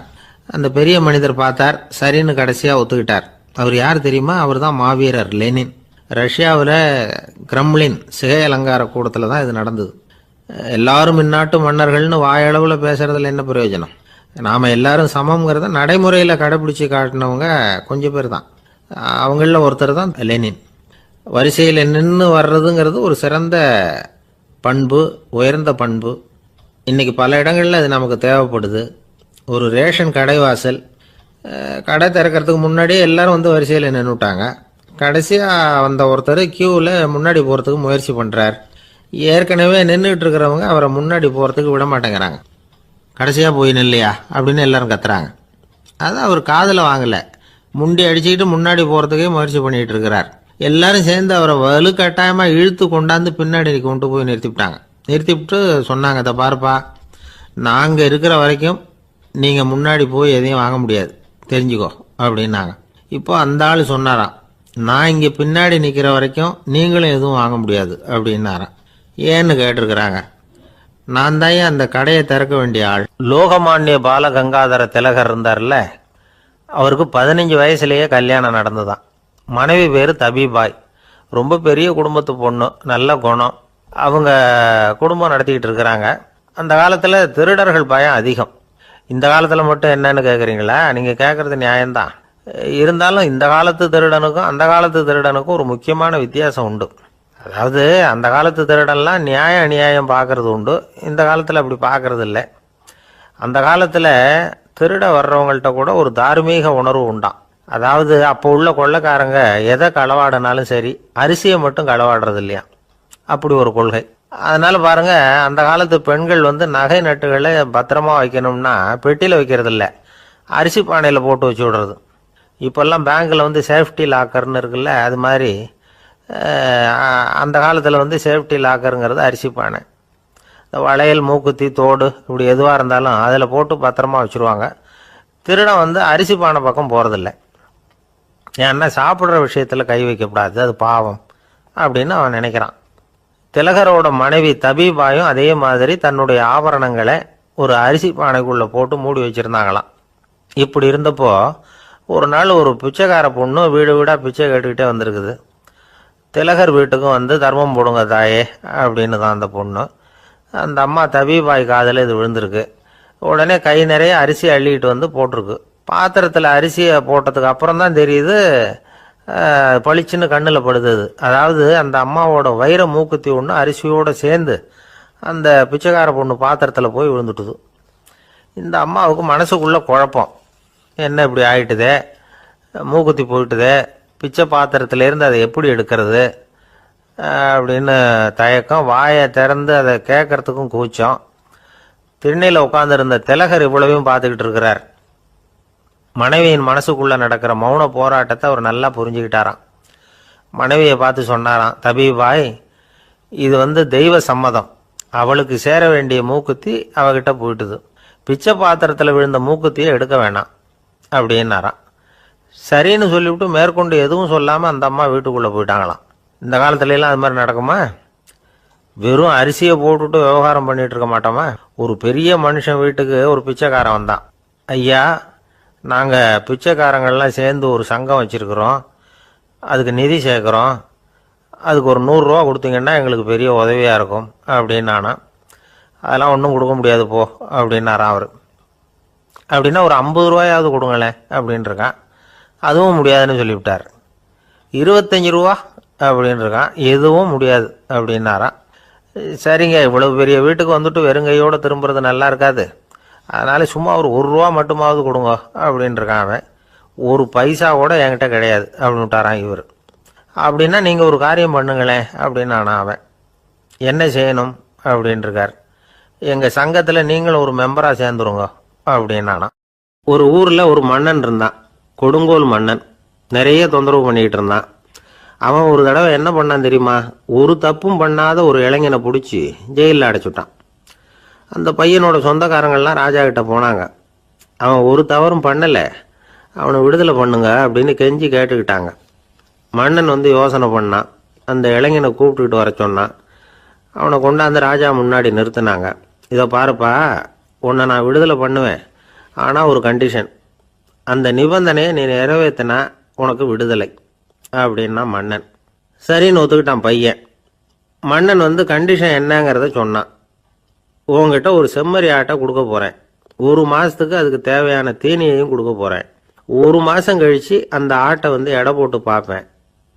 அந்த பெரிய மனிதர் பார்த்தார், சரின்னு கடைசியாக ஒத்துக்கிட்டார். அவர் யார் தெரியுமா? அவர் தான் மாவீரர் லெனின். ரஷ்யாவில் கிரெம்ளின் சிகை அலங்கார கூடத்தில் தான் இது நடந்தது. எல்லாரும் இந்நாட்டு மன்னர்கள்னு வாயளவில் பேசுறதுல என்ன பிரயோஜனம்? நாம் எல்லாரும் சமம்ங்கிறத நடைமுறையில் கடைபிடிச்சி காட்டினவங்க கொஞ்சம் பேர் தான். அவங்களில் ஒருத்தர் தான் லெனின். வரிசையில் நின்று வர்றதுங்கிறது ஒரு சிறந்த பண்பு, உயர்ந்த பண்பு. இன்றைக்கி பல இடங்களில் அது நமக்கு தேவைப்படுது. ஒரு ரேஷன் கடைவாசல், கடை திறக்கிறதுக்கு முன்னாடியே எல்லாரும் வரிசையில் நின்றுட்டாங்க. கடைசியாக வந்த ஒருத்தர் கியூவில் முன்னாடி போகிறதுக்கு முயற்சி பண்ணுறார். ஏற்கனவே நின்றுட்டு இருக்கிறவங்க அவரை முன்னாடி போகிறதுக்கு விட மாட்டேங்கிறாங்க. கடைசியாக போய் நில்லையா அப்படின்னு எல்லாரும் கத்துறாங்க. அது அவர் காதில் வாங்கலை. முண்டி அடிச்சுக்கிட்டு முன்னாடி போகிறதுக்கே முயற்சி பண்ணிகிட்டு இருக்கிறார். எல்லாரும் சேர்ந்து அவரை வலுக்கட்டாயமாக இழுத்து கொண்டாந்து பின்னாடி கொண்டு போய் நிறுத்திவிட்டாங்க. நிறுத்திவிட்டு சொன்னாங்க, இதை பாருப்பா, நாங்கள் இருக்கிற வரைக்கும் நீங்கள் முன்னாடி போய் எதையும் வாங்க முடியாது, தெரிஞ்சுக்கோ அப்படின்னாங்க. இப்போ அந்த ஆள் சொன்னாராம், நான் இங்கே பின்னாடி நிற்கிற வரைக்கும் நீங்களும் எதுவும் வாங்க முடியாது அப்படின்னாராம். ஏன்னு கேட்டிருக்கிறாங்க. நான் தான் அந்த கடையை திறக்க வேண்டிய ஆள். லோகமானிய பாலகங்காதர திலகர் இருந்தார்ல, அவருக்கு 15 வயசுலேயே கல்யாணம் நடந்துதான். மனைவி பேர் தபிபாய். ரொம்ப பெரிய குடும்பத்து பொண்ணு, நல்ல குணம். அவங்க குடும்பம் நடத்திக்கிட்டு இருக்கிறாங்க. அந்த காலத்தில் திருடர்கள் பயம் அதிகம். இந்த காலத்தில் மட்டும் என்னன்னு கேட்குறீங்களா? நீங்கள் கேட்குறது நியாயம்தான். இருந்தாலும் இந்த காலத்து திருடனுக்கும் அந்த காலத்து திருடனுக்கும் ஒரு முக்கியமான வித்தியாசம் உண்டு. அதாவது அந்த காலத்து திருடன்லாம் நியாயம் அநியாயம் பார்க்கறது உண்டு, இந்த காலத்தில் அப்படி பார்க்கறது இல்லை. அந்த காலத்தில் திருட வர்றவங்கள்ட்ட கூட ஒரு தார்மீக உணர்வு உண்டாம். அதாவது அப்போ உள்ள கொள்ளைக்காரங்க எதை களவாடினாலும் சரி, அரிசியை மட்டும் களவாடுறது இல்லையா, அப்படி ஒரு கொள்கை. அதனால பாருங்க, அந்த காலத்து பெண்கள் நகை நட்டுகளை பத்திரமா வைக்கணும்னா பெட்டியில் வைக்கிறது இல்லை, அரிசி பானையில் போட்டு வச்சு விடுறது. இப்போல்லாம் பேங்க்கில் சேஃப்டி லாக்கர்னு இருக்குல்ல, அது மாதிரி அந்த காலத்தில் சேஃப்டி லாக்கருங்கிறது அரிசி பானை. வளையல், மூக்குத்தி, தோடு இப்படி எதுவாக இருந்தாலும் அதில் போட்டு பத்திரமா வச்சுருவாங்க. திருடன் அரிசி பானை பக்கம் போகிறதில்ல. ஏன்னா சாப்பிட்ற விஷயத்தில் கை வைக்கக்கூடாது, அது பாவம் அப்படின்னு அவன் நினைக்கிறான். திலகரோட மனைவி தபிபாயும் அதே மாதிரி தன்னுடைய ஆபரணங்களை ஒரு அரிசி பானைக்குள்ளே போட்டு மூடி வச்சுருந்தாங்களாம். இப்படி இருந்தப்போ ஒரு நாள் ஒரு பிச்சைக்கார பொண்ணு வீடு வீடாக பிச்சை கேட்டுக்கிட்டே வந்திருக்குது. திலகர் வீட்டுக்கும் தர்மம் போடுங்க தாயே அப்படின்னு தான் அந்த பொண்ணு. அந்த அம்மா தபிபாய் காதில் இது விழுந்திருக்கு. உடனே கை நிறைய அரிசி அள்ளிக்கிட்டு போட்டிருக்கு. பாத்திரத்தில் அரிசியை போட்டதுக்கு அப்புறம் தான் தெரியுது, பளிச்சுன்னு கண்ணில் படுது. அதாவது அந்த அம்மாவோட வைர மூக்குத்தி ஒன்று அரிசியோடு சேர்ந்து அந்த பிச்சைக்கார பொண்ணு பாத்திரத்தில் போய் விழுந்துட்டுது. இந்த அம்மாவுக்கு மனசுக்குள்ளே குழப்பம், என்ன இப்படி ஆயிட்டுதே, மூக்குத்தி போயிட்டுதே, பிச்சை பாத்திரத்திலேருந்து அதை எப்படி எடுக்கிறது அப்படின்னு தயக்கம். வாயை திறந்து அதை கேட்கறதுக்கும் கூச்சம். திண்ணையில் உட்காந்துருந்த திலகர் இவ்வளவையும் பார்த்துக்கிட்டு இருக்கிறார். மனைவியின் மனசுக்குள்ளே நடக்கிற மௌன போராட்டத்தை அவர் நல்லா புரிஞ்சுக்கிட்டாராம். மனைவியை பார்த்து சொன்னாராம், தபிபாய், இது தெய்வ சம்மதம், அவளுக்கு சேர வேண்டிய மூக்குத்தி அவகிட்ட போயிட்டுது. பிச்சை பாத்திரத்தில் விழுந்த மூக்குத்தியை எடுக்க வேணாம், அப்படின்னாராம். சரின்னு சொல்லிவிட்டு மேற்கொண்டு எதுவும் சொல்லாமல் அந்த அம்மா வீட்டுக்குள்ளே போயிட்டாங்களாம். இந்த காலத்துலலாம் அது மாதிரி நடக்குமா? வெறும் அரிசியை போட்டுட்டு விவகாரம் பண்ணிட்டு இருக்க மாட்டோமா? ஒரு பெரிய மனுஷன் வீட்டுக்கு ஒரு பிச்சைக்காரன் வந்தான். ஐயா, நாங்கள் பிச்சைக்காரங்கள்லாம் சேர்ந்து ஒரு சங்கம் வச்சுருக்குறோம், அதுக்கு நிதி சேர்க்குறோம், அதுக்கு ஒரு 100 ரூபா கொடுத்தீங்கன்னா எங்களுக்கு பெரிய உதவியாக இருக்கும் அப்படின்னானா. அதெல்லாம் ஒன்றும் கொடுக்க முடியாது போ அப்படின்னாரான் அவர். அப்படின்னா ஒரு 50 ரூபாயாவது கொடுங்களேன் அப்படின்ட்டுருக்கான். அதுவும் முடியாதுன்னு சொல்லிவிட்டார். 25 ரூபா அப்படின்னு இருக்கான். எதுவும் முடியாது அப்படின்னாரான். சரிங்க, இவ்வளவு பெரிய வீட்டுக்கு வந்துட்டு வெறுங்கையோடு திரும்புறது நல்லா இருக்காது, அதனால சும்மா ஒரு 1 ரூபா மட்டுமாவது கொடுங்க அப்படின்ட்டுருக்கான் அவன். ஒரு பைசா கூட என்கிட்ட கிடையாது அப்படின்னு விட்டாரான் இவர். அப்படின்னா நீங்கள் ஒரு காரியம் பண்ணுங்களேன் அப்படின்னானா அவன். என்ன செய்யணும் அப்படின்ட்டுருக்கார். எங்கள் சங்கத்தில் நீங்களும் ஒரு மெம்பராக சேர்ந்துருங்க அப்படின்னானா. ஒரு ஊரில் ஒரு மன்னன் இருந்தான், கொடுங்கோல் மன்னன். நிறைய தொந்தரவு பண்ணிக்கிட்டு இருந்தான். அவன் ஒரு தடவை என்ன பண்ணான் தெரியுமா? ஒரு தப்பும் பண்ணாத ஒரு இளைஞனை பிடிச்சி ஜெயிலில் அடைச்சுட்டான். அந்த பையனோட சொந்தக்காரங்கள்லாம் ராஜா கிட்ட போனாங்க. அவன் ஒரு தவறும் பண்ணலை, அவனை விடுதலை பண்ணுங்க அப்படின்னு கெஞ்சி கேட்டுக்கிட்டாங்க. மன்னன் வந்து யோசனை பண்ணான். அந்த இளைஞனை கூப்பிட்டுக்கிட்டு வர சொன்னான். அவனை கொண்டாந்து ராஜா முன்னாடி நிறுத்தினாங்க. இதை பாருப்பா, உன்னை நான் விடுதலை பண்ணுவேன், ஆனால் ஒரு கண்டிஷன். அந்த நிபந்தனையை நீ நிறைவேற்றினா உனக்கு விடுதலை அப்படின்னா மன்னன். சரின்னு ஒத்துக்கிட்டான் பையன். மன்னன் வந்து கண்டிஷன் என்னங்கிறத சொன்னான். உங்ககிட்ட ஒரு செம்மறி ஆட்டை கொடுக்க போகிறேன், 1 மாதத்துக்கு அதுக்கு தேவையான தீனியையும் கொடுக்க போகிறேன். 1 மாதம் கழித்து அந்த ஆட்டை வந்து எடை போட்டு பார்ப்பேன்.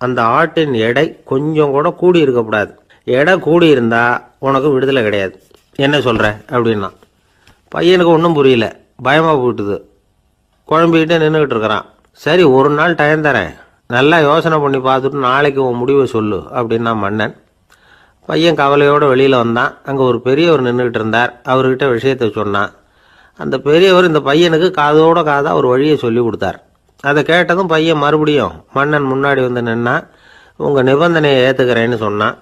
அந்த ஆட்டின் எடை கொஞ்சம் கூட கூடி இருக்கக்கூடாது. எடை கூடி இருந்தால் உனக்கு விடுதலை கிடையாது. என்ன சொல்கிற அப்படின்னா. பையனுக்கு ஒன்றும் புரியல, பயமாக போயிட்டுது. குழம்பிக்கிட்டே நின்றுக்கிட்டு இருக்கிறான். சரி, ஒரு நாள் டைம் தரேன், நல்லா யோசனை பண்ணி பார்த்துட்டு நாளைக்கு உன் முடிவை சொல்லு அப்படின்னா மன்னன். பையன் கவலையோடு வெளியில் வந்தான். அங்கே ஒரு பெரியவர் நின்றுக்கிட்டு இருந்தார். அவர்கிட்ட விஷயத்தை சொன்னான். அந்த பெரியவர் இந்த பையனுக்கு காதோட காதாக ஒரு வழியை சொல்லி கொடுத்தார். அதை கேட்டதும் பையன் மறுபடியும் மன்னன் முன்னாடி வந்து நின்னா. உங்கள் நிபந்தனையை ஏற்றுக்கிறேன்னு சொன்னான்.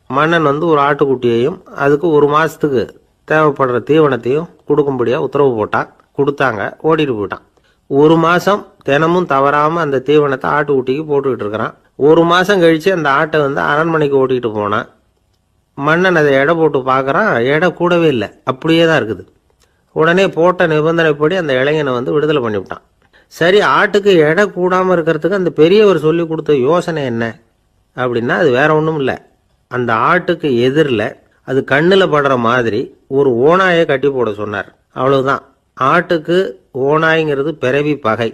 மன்னன் வந்து ஒரு ஆட்டுக்குட்டியையும் அதுக்கு 1 மாதத்துக்கு தேவைப்படுற தீவனத்தையும் கொடுக்கும்படியாக உத்தரவு போட்டான். கொடுத்தாங்க, ஓடிட்டு போயிட்டான். 1 மாதம் தினமும் தவறாமல் அந்த தீவனத்தை ஆட்டுக்குட்டிக்கு போட்டுக்கிட்டு இருக்கிறான். 1 மாதம் கழித்து அந்த ஆட்டை வந்து அரண்மனைக்கு ஓட்டிகிட்டு போனான். மன்னன் அதை எடை போட்டு பார்க்குறான், எடை கூடவே இல்லை, அப்படியே தான் இருக்குது. உடனே போட்ட நிபந்தனைப்படி அந்த இளைஞனை வந்து விடுதலை பண்ணிவிட்டான். சரி, ஆட்டுக்கு எடை கூடாமல் இருக்கிறதுக்கு அந்த பெரியவர் சொல்லி கொடுத்த யோசனை என்ன அப்படின்னா, அது வேற ஒன்றும் இல்லை. அந்த ஆட்டுக்கு எதிரில் அது கண்ணில் படுற மாதிரி ஒரு ஓநாயை கட்டி போட சொன்னார். அவ்வளவுதான். ஆட்டுக்கு ஓநாய்ங்கிறது பிறவி பகை.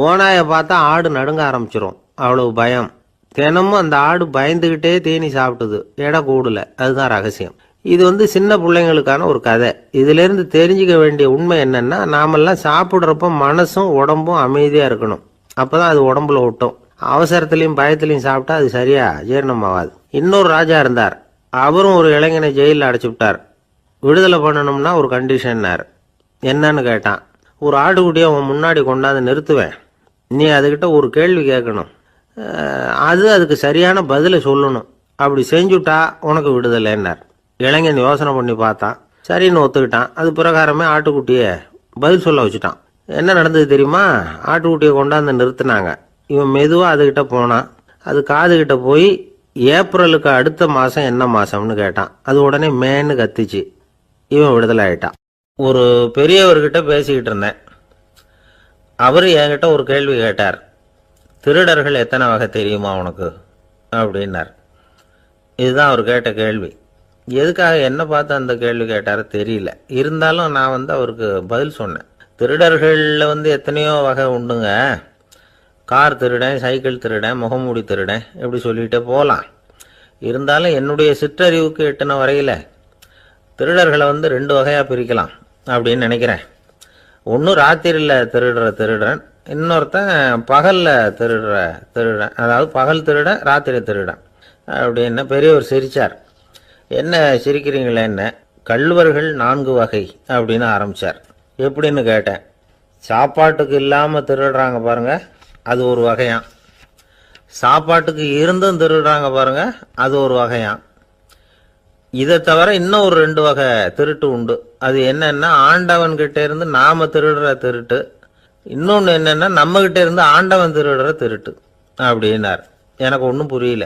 ஓநாயை பார்த்தா ஆடு நடுங்க ஆரம்பிச்சிரும், அவ்வளவு பயம். தினமும் அந்த ஆடு பயந்துக்கிட்டே தேனி சாப்பிட்டுது, எடை கூடல. அதுதான் ரகசியம். இது வந்து சின்ன பிள்ளைங்களுக்கான ஒரு கதை. இதிலிருந்து தெரிஞ்சுக்க வேண்டிய உண்மை என்னன்னா, நாமெல்லாம் சாப்பிட்றப்ப மனசும் உடம்பும் அமைதியாக இருக்கணும். அப்போதான் அது உடம்புல ஒட்டும். அவசரத்துலையும் பயத்துலையும் சாப்பிட்டா அது சரியா ஜீரணம் ஆகாது. இன்னொரு ராஜா இருந்தார். அவரும் ஒரு இளைஞனை ஜெயிலில் அடைச்சி விட்டார். விடுதலை பண்ணணும்னா ஒரு கண்டிஷன்னார். என்னன்னு கேட்டான். ஒரு ஆட்டுக்குட்டியை அவன் முன்னாடி கொண்டாந்து நிறுத்துவேன், நீ அதுக்கிட்ட ஒரு கேள்வி கேட்கணும், அதுக்கு சரியான பதிலை சொல்லணும். அப்படி செஞ்சுட்டா உனக்கு விடுதலைன்னார். இளைஞன் யோசனை பண்ணி பார்த்தான். சரின்னு ஒத்துக்கிட்டான். அது பிரகாரமே ஆட்டுக்குட்டியை பதில் சொல்ல வச்சுட்டான். என்ன நடந்தது தெரியுமா? ஆட்டுக்குட்டியை கொண்டாந்து நிறுத்தினாங்க. இவன் மெதுவாக அதுக்கிட்ட போனான். அது காதுகிட்ட போய் ஏப்ரலுக்கு அடுத்த மாதம் என்ன மாதம்னு கேட்டான். அது உடனே மேன்னு கத்திச்சு. இவன் விடுதலை ஆயிட்டான். ஒரு பெரியவர்கிட்ட பேசிக்கிட்டு இருந்தேன். அவர் என்கிட்ட ஒரு கேள்வி கேட்டார். திருடர்கள் எத்தனை வகை தெரியுமா உனக்கு அப்படின்னார். இதுதான் அவர் கேட்ட கேள்வி. எதுக்காக என்ன பார்த்து அந்த கேள்வி கேட்டார் தெரியல. இருந்தாலும் நான் வந்து அவருக்கு பதில் சொன்னேன். திருடர்களில் வந்து எத்தனையோ வகை உண்டுங்க. கார் திருடன், சைக்கிள் திருடன், முகமூடி திருடன், எப்படி சொல்லிகிட்டே போகலாம். இருந்தாலும் என்னுடைய சிற்றறிவுக்கு எட்டின வரையில் திருடர்களை வந்து 2 வகையாக பிரிக்கலாம் அப்படின்னு நினைக்கிறேன். ஒன்று ராத்திரியில் திருடுற திருடன், இன்னொருத்தன் பகலில் திருடுற திருடன். அதாவது பகல் திருடன், ராத்திரி திருடன் அப்படின்னு பெரியவர் சிரித்தார். என்ன சிரிக்கிறீங்களே? என்ன, கள்வர்கள் 4 வகை அப்படின்னு ஆரம்பித்தார். எப்படின்னு கேட்டேன். சாப்பாட்டுக்கு இல்லாமல் திருடுறாங்க பாருங்க, அது ஒரு வகையான். சாப்பாட்டுக்கு இருந்தும் திருடுறாங்க பாருங்க, அது ஒரு வகையான். இதை தவிர இன்னும் ஒரு 2 வகை திருட்டு உண்டு. அது என்னன்னா, ஆண்டவன்கிட்ட இருந்து நாம திருடுற திருட்டு, இன்னொன்று என்னன்னா, நம்மகிட்ட இருந்து ஆண்டவன் திருடுற திருட்டு அப்படின்னார். எனக்கு ஒன்றும் புரியல.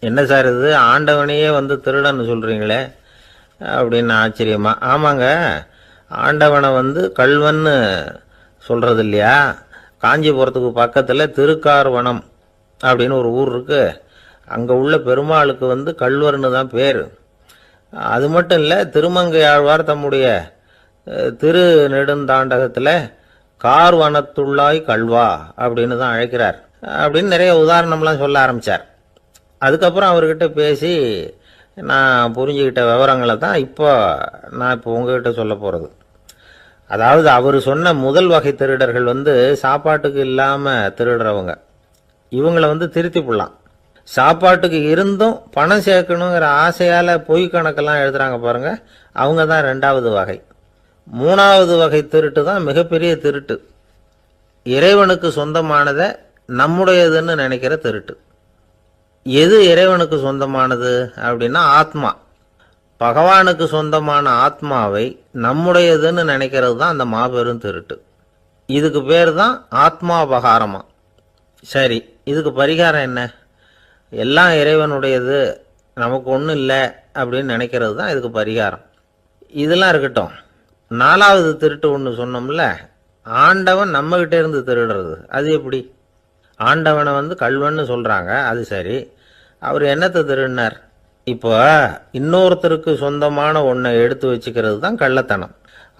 என்ன சார் இது, ஆண்டவனையே வந்து திருடன்னு சொல்கிறீங்களே அப்படின்னு ஆச்சரியமா. ஆமாங்க, ஆண்டவனை வந்து கல்வன்னு சொல்கிறது இல்லையா. காஞ்சிபுரத்துக்கு பக்கத்தில் திருக்கார்வனம் அப்படின்னு ஒரு ஊர் இருக்குது. அங்கே உள்ள பெருமாளுக்கு வந்து கல்வர்னு தான் பேர். அது மட்டும் இல்லை, திருமங்கை ஆழ்வார் தம்முடைய திரு நெடுந்தாண்டகத்தில் கார்வனத்துள்ளாய் கல்வா அப்படின்னு தான் அழைக்கிறார் அப்படின்னு நிறைய உதாரணம்லாம் சொல்ல ஆரம்பித்தார். அதுக்கப்புறம் அவர்கிட்ட பேசி நான் புரிஞ்சுக்கிட்ட விவரங்களை தான் நான் இப்போ உங்ககிட்ட சொல்ல போகிறது. அதாவது அவர் சொன்ன முதல் வகை திருடர்கள் வந்து சாப்பாட்டுக்கு இல்லாமல் திருடுறவங்க. இவங்களை வந்து திருத்தி போடலாம். சாப்பாட்டுக்கு இருந்தும் பணம் சேர்க்கணுங்கிற ஆசையால் பொய் கணக்கெல்லாம் எழுதுறாங்க பாருங்க, அவங்க தான் ரெண்டாவது வகை. மூணாவது வகை திருட்டு தான் மிகப்பெரிய திருட்டு. இறைவனுக்கு சொந்தமானதை நம்முடையதுன்னு நினைக்கிற திருட்டு. எது இறைவனுக்கு சொந்தமானது அப்படின்னா ஆத்மா. பகவானுக்கு சொந்தமான ஆத்மாவை நம்முடையதுன்னு நினைக்கிறது தான் அந்த மாபெரும் திருட்டு. இதுக்கு பேர் தான் ஆத்மாபகாரமா. சரி, இதுக்கு பரிகாரம் என்ன? எல்லாம் இறைவனுடையது, நமக்கு ஒன்றும் இல்லை அப்படின்னு நினைக்கிறது தான் இதுக்கு பரிகாரம். இதெல்லாம் இருக்கட்டும். நாலாவது திருட்டு ஒன்று சொன்னோம்ல, ஆண்டவன் நம்மகிட்ட இருந்து திருடுறது. அது எப்படி? ஆண்டவனை வந்து கல்வன்னு சொல்கிறாங்க, அது சரி. அவர் என்னத்தை திருடினார்? இப்போ இன்னொருத்தருக்கு சொந்தமான ஒன்றை எடுத்து வச்சுக்கிறது தான் கள்ளத்தனம்.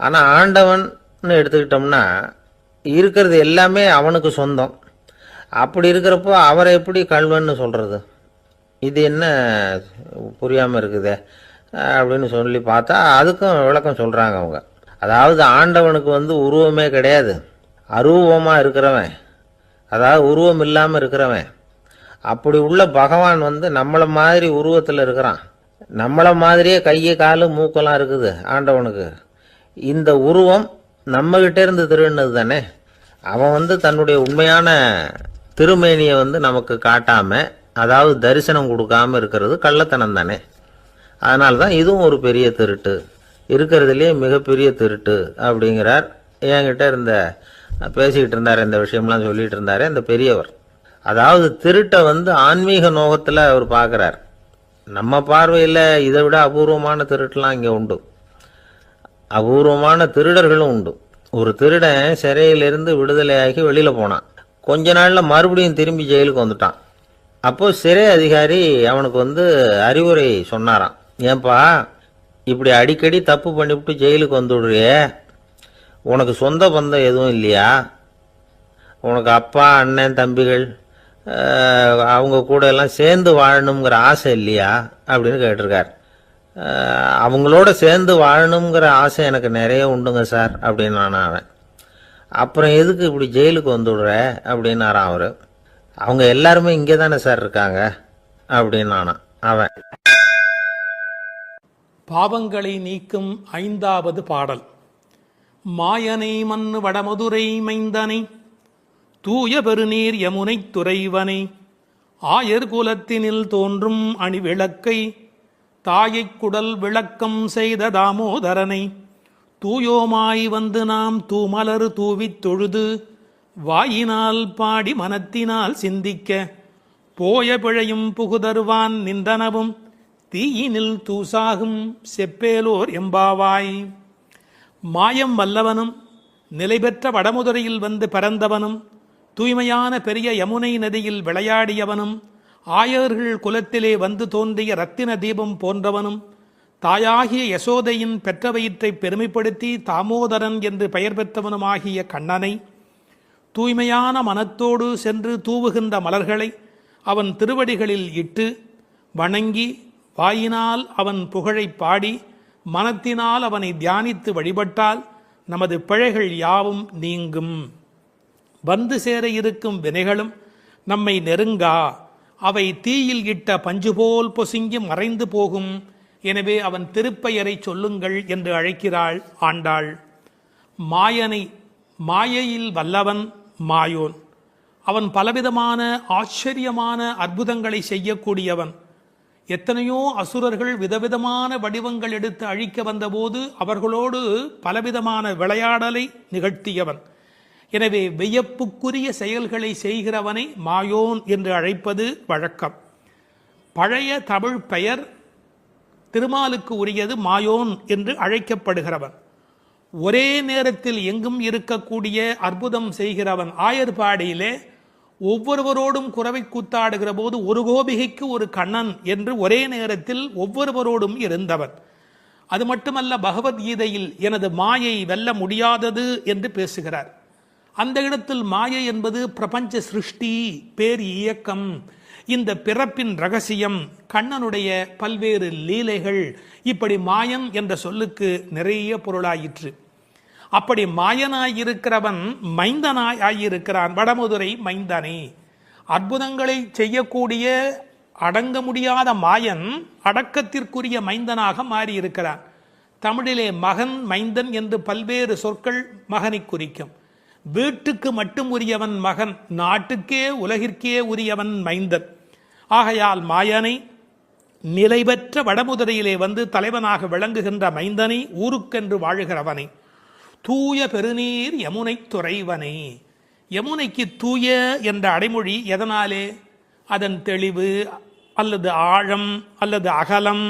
ஆனால் ஆண்டவன் எடுத்துக்கிட்டோம்னா இருக்கிறது எல்லாமே அவனுக்கு சொந்தம். அப்படி இருக்கிறப்போ அவரை எப்படி கல்வன்னு சொல்கிறது? இது என்ன புரியாமல் இருக்குதே அப்படின்னு சொல்லி பார்த்தா அதுக்கும் விளக்கம் சொல்கிறாங்க அவங்க. அதாவது ஆண்டவனுக்கு வந்து உருவமே கிடையாது, அரூபமாக இருக்கிறவன், அதாவது உருவம் இல்லாமல் இருக்கிறவன். அப்படி உள்ள பகவான் வந்து நம்மளை மாதிரி உருவத்தில் இருக்கிறான். நம்மளை மாதிரியே கையை காலு மூக்கெல்லாம் இருக்குது ஆண்டவனுக்கு. இந்த உருவம் நம்மகிட்ட இருந்து திருடினது தானே. அவன் வந்து தன்னுடைய உண்மையான திருமேனியை வந்து நமக்கு காட்டாம, அதாவது தரிசனம் கொடுக்காம இருக்கிறது கள்ளத்தனம் தானே. அதனால தான் இதுவும் ஒரு பெரிய திருட்டு, இருக்கிறதுலே மிகப்பெரிய திருட்டு அப்படிங்கிறார். என்கிட்ட பேசிக்கிட்டு இருந்தார், இந்த விஷயம்லாம் சொல்லிட்டு இருந்தாரு இந்த பெரியவர். அதாவது திருட்டை வந்து ஆன்மீக நோகத்தில் அவர் பார்க்குறார். நம்ம பார்வையில் இதை விட அபூர்வமான திருட்டுலாம் இங்கே உண்டு, அபூர்வமான திருடர்களும் உண்டு. ஒரு திருடன் சிறையிலிருந்து விடுதலையாகி வெளியில் போனான். கொஞ்ச நாளில் மறுபடியும் திரும்பி ஜெயிலுக்கு வந்துட்டான். அப்போது சிறை அதிகாரி அவனுக்கு வந்து அறிவுரை சொன்னாராம். ஏன்பா இப்படி அடிக்கடி தப்பு பண்ணிவிட்டு ஜெயிலுக்கு வந்துவிடுறியே, உனக்கு சொந்த பந்தம் எதுவும் இல்லையா? உனக்கு அப்பா அண்ணன் தம்பிகள் அவங்க கூட எல்லாம் சேர்ந்து வாழணுங்கிற ஆசை இல்லையா அப்படின்னு கேட்டிருக்கார். அவங்களோட சேர்ந்து வாழணுங்கிற ஆசை எனக்கு நிறைய உண்டுங்க சார் அப்படின்னு அவன். அப்புறம் எதுக்கு இப்படி ஜெயிலுக்கு வந்துவிடுற அப்படின்னாரான் அவர். அவங்க எல்லாருமே இங்கே தானே சார் இருக்காங்க அப்படின்னு அவன். பாவங்களை நீக்கும் 5வது பாடல். மாயனை மண்ணு வடமதுரை மைந்தனை, தூய பெருநீர் யமுனை துறைவனை, ஆயர் குலத்தினில் தோன்றும் அணிவிளக்கை, தாயைக் குடல் விளக்கம் செய்த தாமோதரனை, தூயோமாய் வந்து நாம் தூமலர் தூவித் தொழுது, வாயினால் பாடி மனத்தினால் சிந்திக்க, போய பிழையும் புகுதருவான் நின்றனவும், தீயினில் தூசாகும் செப்பேலோர் எம்பாவாய். மாயம் வல்லவனும் நிலைபெற்ற வடமுதுரையில் வந்து பிறந்தவனும், தூய்மையான பெரிய யமுனை நதியில் விளையாடியவனும், ஆயர்கள் குலத்திலே வந்து தோன்றிய இரத்தின தீபம் போன்றவனும், தாயாகிய யசோதையின் பெற்ற வயிற்றை பெருமைப்படுத்தி தாமோதரன் என்று பெயர் பெற்றவனுமாகிய கண்ணனை, தூய்மையான மனத்தோடு சென்று தூவுகின்ற மலர்களை அவன் திருவடிகளில் இட்டு வணங்கி, வாயினால் அவன் புகழை பாடி, மனத்தினால் அவனை தியானித்து வழிபட்டால் நமது பிழைகள் யாவும் நீங்கும். வந்து சேர இருக்கும் வினைகளும் நம்மை நெருங்கா, அவை தீயில் இட்ட பஞ்சுபோல் பொசுங்கி மறைந்து போகும். எனவே அவன் திருப்பெயரை சொல்லுங்கள் என்று அழைக்கிறாள் ஆண்டாள். மாயனை, மாயையில் வல்லவன் மாயோன். அவன் பலவிதமான ஆச்சரியமான அற்புதங்களை செய்யக்கூடியவன். எத்தனையோ அசுரர்கள் விதவிதமான வடிவங்கள் எடுத்து அழிக்க வந்தபோது அவர்களோடு பலவிதமான விளையாடலை நிகழ்த்தியவன். எனவே வியப்புக்குரிய செயல்களை செய்கிறவனை மாயோன் என்று அழைப்பது வழக்கம். பழைய தமிழ் பெயர் திருமாலுக்கு உரியது மாயோன் என்று அழைக்கப்படுகிறவன். ஒரே நேரத்தில் எங்கும் இருக்கக்கூடிய அற்புதம் செய்கிறவன். ஆயர்பாடியிலே ஒவ்வொருவரோடும் குரவை கூத்தாடுகிற போது ஒரு கோபிகைக்கு ஒரு கண்ணன் என்று ஒரே நேரத்தில் ஒவ்வொருவரோடும் இருந்தவன். அது மட்டுமல்ல, பகவத்கீதையில் எனது மாயை வெல்ல முடியாதது என்று பேசுகிறார். அந்த இடத்தில் மாயை என்பது பிரபஞ்ச சிருஷ்டி, பேர் இயக்கம், இந்த பிறப்பின் ரகசியம், கண்ணனுடைய பல்வேறு லீலைகள், இப்படி மாயன் என்ற சொல்லுக்கு நிறைய பொருளாயிற்று. அப்படி மாயனாயிருக்கிறவன் மைந்தனாய் ஆகியிருக்கிறான். வடமதுரை மைந்தனே. அற்புதங்களை செய்யக்கூடிய அடங்க முடியாத மாயன் அடக்கத்திற்குரிய மைந்தனாக மாறியிருக்கிறான். தமிழிலே மகன், மைந்தன் என்று பல்வேறு சொற்கள் மகனை குறிக்கும். வீட்டுக்கு மட்டும் உரியவன் மகன், நாட்டுக்கே உலகிற்கே உரியவன் மைந்தன். ஆகையால் மாயனை, நிலை பெற்ற வடமுதுரையிலே வந்து தலைவனாக விளங்குகின்ற மைந்தனை, ஊருக்கென்று வாழுகிறவனை, தூய பெருநீர் யமுனை துறைவனை. யமுனைக்கு தூய என்ற அடைமொழி எதனாலே? அதன் தெளிவு அல்லது ஆழம் அல்லது அகலம்,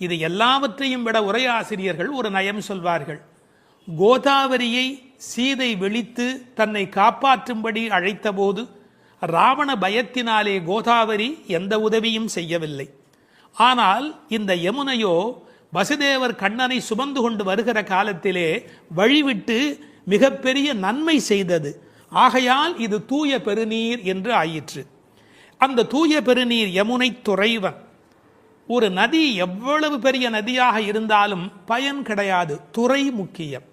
இது எல்லாவற்றையும் விட உரையாசிரியர்கள் ஒரு நயம் சொல்வார்கள். கோதாவரியை சீதை விழித்து தன்னை காப்பாற்றும்படி அழைத்தபோது ராவண பயத்தினாலே கோதாவரி எந்த உதவியும் செய்யவில்லை. ஆனால் இந்த யமுனையோ வசுதேவர் கண்ணனை சுமந்து கொண்டு வருகிற காலத்திலே வழிவிட்டு மிகப்பெரிய நன்மை செய்தது. ஆகையால் இது தூய பெருநீர் என்று ஆயிற்று. அந்த தூய பெருநீர் யமுனை துறைவன். ஒரு நதி எவ்வளவு பெரிய நதியாக இருந்தாலும் பயன் கிடையாது, துறை முக்கியம்.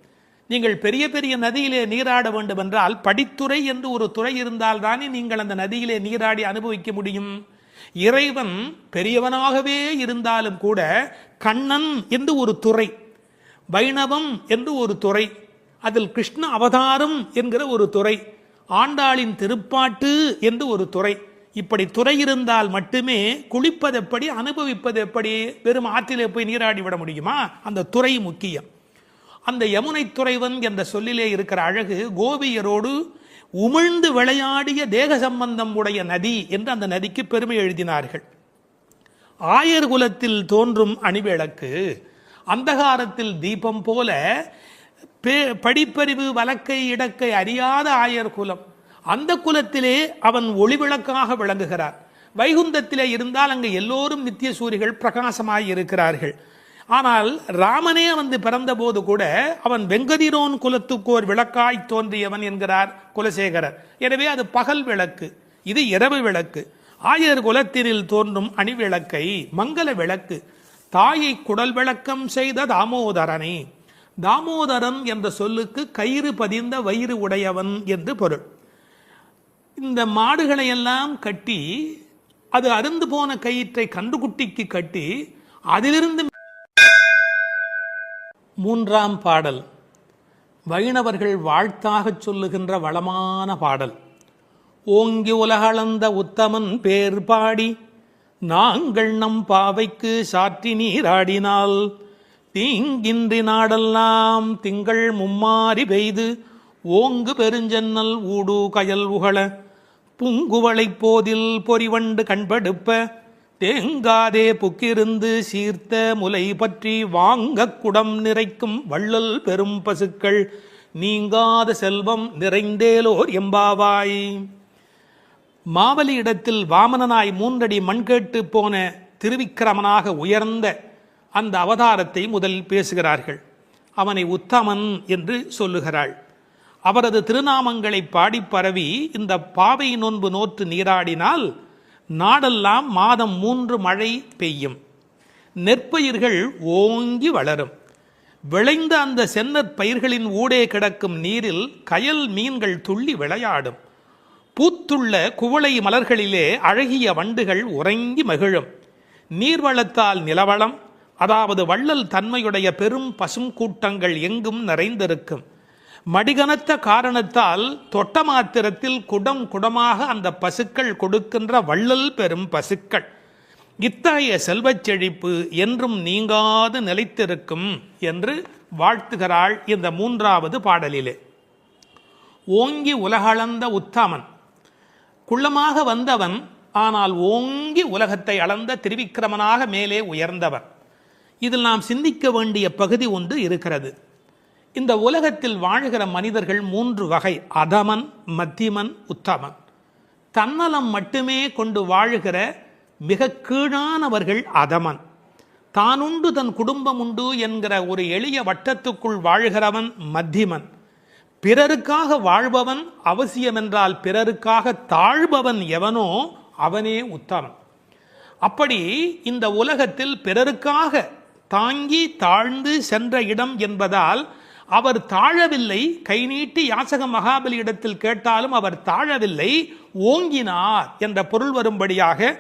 நீங்கள் பெரிய பெரிய நதியிலே நீராட வேண்டும் என்றால் படித்துறை என்று ஒரு துறை இருந்தால் தானே நீங்கள் அந்த நதியிலே நீராடி அனுபவிக்க முடியும். இறைவன் பெரியவனாகவே இருந்தாலும் கூட கண்ணன் என்று ஒரு துறை, வைணவம் என்று ஒரு துறை, அதில் கிருஷ்ண அவதாரம் என்கிற ஒரு துறை, ஆண்டாளின் திருப்பாட்டு என்று ஒரு துறை, இப்படி துறை இருந்தால் மட்டுமே குளிப்பது எப்படி, அனுபவிப்பது எப்படி? வெறும் ஆற்றிலே போய் நீராடி விட முடியுமா? அந்த துறை முக்கியம். அந்த யமுனை துறைவன் என்ற சொல்லிலே இருக்கிற அழகு, கோபியரோடு உமிழ்ந்து விளையாடிய தேக சம்பந்தம் உடைய நதி என்று அந்த நதிக்கு பெருமை எழுதினார்கள். ஆயர் குலத்தில் தோன்றும் அணிவிளக்கு, அந்தகாரத்தில் தீபம் போல படிப்பறிவு வழக்கை இடக்கை அறியாத ஆயர் குலம், அந்த குலத்திலே அவன் ஒளிவிளக்காக விளங்குகிறார். வைகுந்தத்திலே இருந்தால் அங்கு எல்லோரும் நித்திய சூரிகள் பிரகாசமாய் இருக்கிறார்கள். ஆனால் ராமனே வந்து பிறந்த போது கூட அவன் வெங்கதிரோன் குலத்துக்கோர் விளக்காய் தோன்றியவன் என்கிறார் குலசேகரர். எனவே அது பகல் விளக்கு, இது இரவு விளக்கு. ஆயர் குலத்தினில் தோன்றும் அணிவிளக்கை மங்கள விளக்கு, தாயை குடல் விளக்கம் செய்த தாமோதரனே. தாமோதரன் என்ற சொல்லுக்கு கயிறு பதிந்த வயிறு உடையவன் என்று பொருள். இந்த மாடுகளை எல்லாம் கட்டி, அது அருந்து போன கயிற்றை கன்றுக்குட்டிக்கு கட்டி அதிலிருந்து. மூன்றாம் பாடல் வைணவர்கள் வாழ்த்தாக சொல்லுகின்ற வளமான பாடல். ஓங்கி உலகளந்த உத்தமன் பேர் பாடி நாங்கள் நம் பாவைக்கு சாற்றி நீராடினால் தீங்கின்றி நாடெல்லாம் திங்கள் மும்மாறி பெய்து ஓங்கு பெருஞ்சன்னல் ஊடு கயல் உகள புங்குவளைப் போதில் பொறிவண்டு கண்படுப்ப தேங்காதே புக்கிருந்து சீர்த்த முலை பற்றி வாங்க குடம் நிறைக்கும் வள்ளல் பெரும் பசுக்கள் நீங்காத செல்வம் நிறைந்தேலோர் எம்பாவாய். மாவலி இடத்தில் வாமனனாய் 3 அடி மண் கேட்டு போன திருவிக்கிரமனாக உயர்ந்த அந்த அவதாரத்தை முதல் பேசுகிறார்கள். அவனை உத்தமன் என்று சொல்லுகிறாள். அவரது திருநாமங்களை பாடி பரவி இந்த பாவை நோன்பு நோற்று நீராடினால் நாடெல்லாம் மாதம் 3 மழை பெய்யும், நெற்பயிர்கள் ஓங்கி வளரும். விளைந்த அந்த சென்னற் பயிர்களின் ஊடே கிடக்கும் நீரில் கயல் மீன்கள் துள்ளி விளையாடும். பூத்துள்ள குவளை மலர்களிலே அழகிய வண்டுகள் உறங்கி மகிழும். நீர்வளத்தால் நிலவளம், அதாவது வள்ளல் தன்மையுடைய பெரும் பசும் கூட்டங்கள் எங்கும் நிறைந்திருக்கும். மடிகனத்த காரணத்தால் தொட்ட மாத்திரத்தில் குடம் குடமாக அந்த பசுக்கள் கொடுக்கின்ற வள்ளல் பெரும் பசுக்கள். இத்தகைய செல்வச் செழிப்பு என்றும் நீங்காது நிலைத்திருக்கும் என்று வாழ்த்துகிறாள் இந்த 3வது பாடலிலே. ஓங்கி உலகளந்த உத்தமன். குள்ளமாக வந்தவன், ஆனால் ஓங்கி உலகத்தை அளந்த திரிவிக்கிரமனாக மேலே உயர்ந்தவர். இதில் நாம் சிந்திக்க வேண்டிய பகுதி ஒன்று இருக்கிறது. இந்த உலகத்தில் வாழ்கிற மனிதர்கள் 3 வகை: அதமன், மத்தியமன், உத்தமன். தன்னலம் மட்டுமே கொண்டு வாழ்கிற மிக கீழானவர்கள் அதமன். தானுண்டு தன் குடும்பம் உண்டு என்கிற ஒரு எளிய வட்டத்துக்குள் வாழ்கிறவன் மத்தியமன். பிறருக்காக வாழ்பவன், அவசியமென்றால் பிறருக்காக தாழ்பவன் எவனோ அவனே உத்தமன். அப்படி இந்த உலகத்தில் பிறருக்காக தாங்கி தாழ்ந்து சென்ற இடம் என்பதால் அவர் தாழவில்லை. கை நீட்டி யாசக மகாபலி இடத்தில் கேட்டாலும் அவர் தாழவில்லை, ஓங்கினார் என்ற பொருள் வரும்படியாக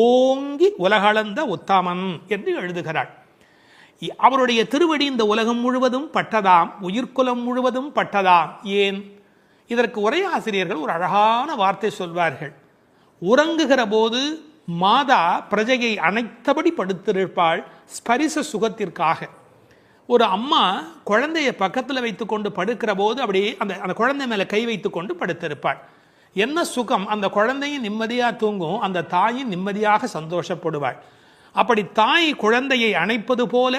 ஓங்கி உலகளந்த உத்தமன் என்று எழுதுகிறார். அவருடைய திருவடி இந்த உலகம் முழுவதும் பட்டதாம், உயிர்குலம் முழுவதும் பட்டதாம். ஏன்? இதற்கு உரையாசிரியர்கள் ஒரு அழகான வார்த்தை சொல்வார்கள். உறங்குகிற போது மாதா பிரஜையை அணைத்தபடி படுத்திருப்பாள் ஸ்பரிச சுகத்திற்காக. ஒரு அம்மா குழந்தைய பக்கத்தில் வைத்துக்கொண்டு படுக்கிற போது அப்படியே அந்த குழந்தை மேலே கை வைத்து கொண்டு படுத்திருப்பாள். என்ன சுகம்! அந்த குழந்தையும் நிம்மதியாக தூங்கும், அந்த தாயும் நிம்மதியாக சந்தோஷப்படுவாள். அப்படி தாய் குழந்தையை அணைப்பது போல